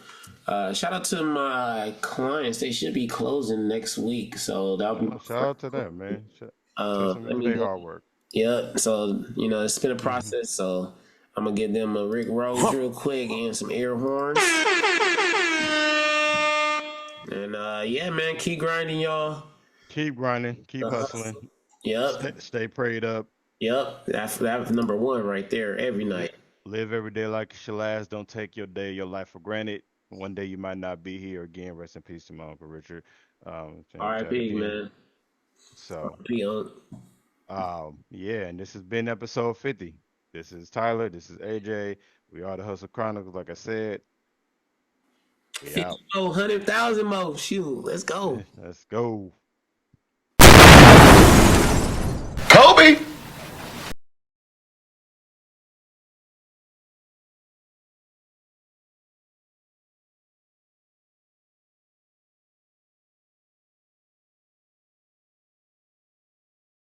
shout out to my clients. They should be closing next week. So that'll be Shout out to them, man. Shout some let for me their go. hard work. Yeah, so it's been a process. So I'm gonna give them a Rick Rose real quick and some air horns. And yeah, man, keep grinding, y'all. Keep grinding, keep hustling. Yep. Stay prayed up. Yep. That's number one right there every night. Live every day like it's your last. Don't take your day, your life for granted. One day you might not be here again. Rest in peace to my Uncle Richard. R.I.P. man. So, yeah, and this has been episode 50. This is Tyler. This is AJ. We are the Hustle Chronicles, like I said. We 50 out. more, 100,000 more. Shoot, let's go. Let's go. Kobe!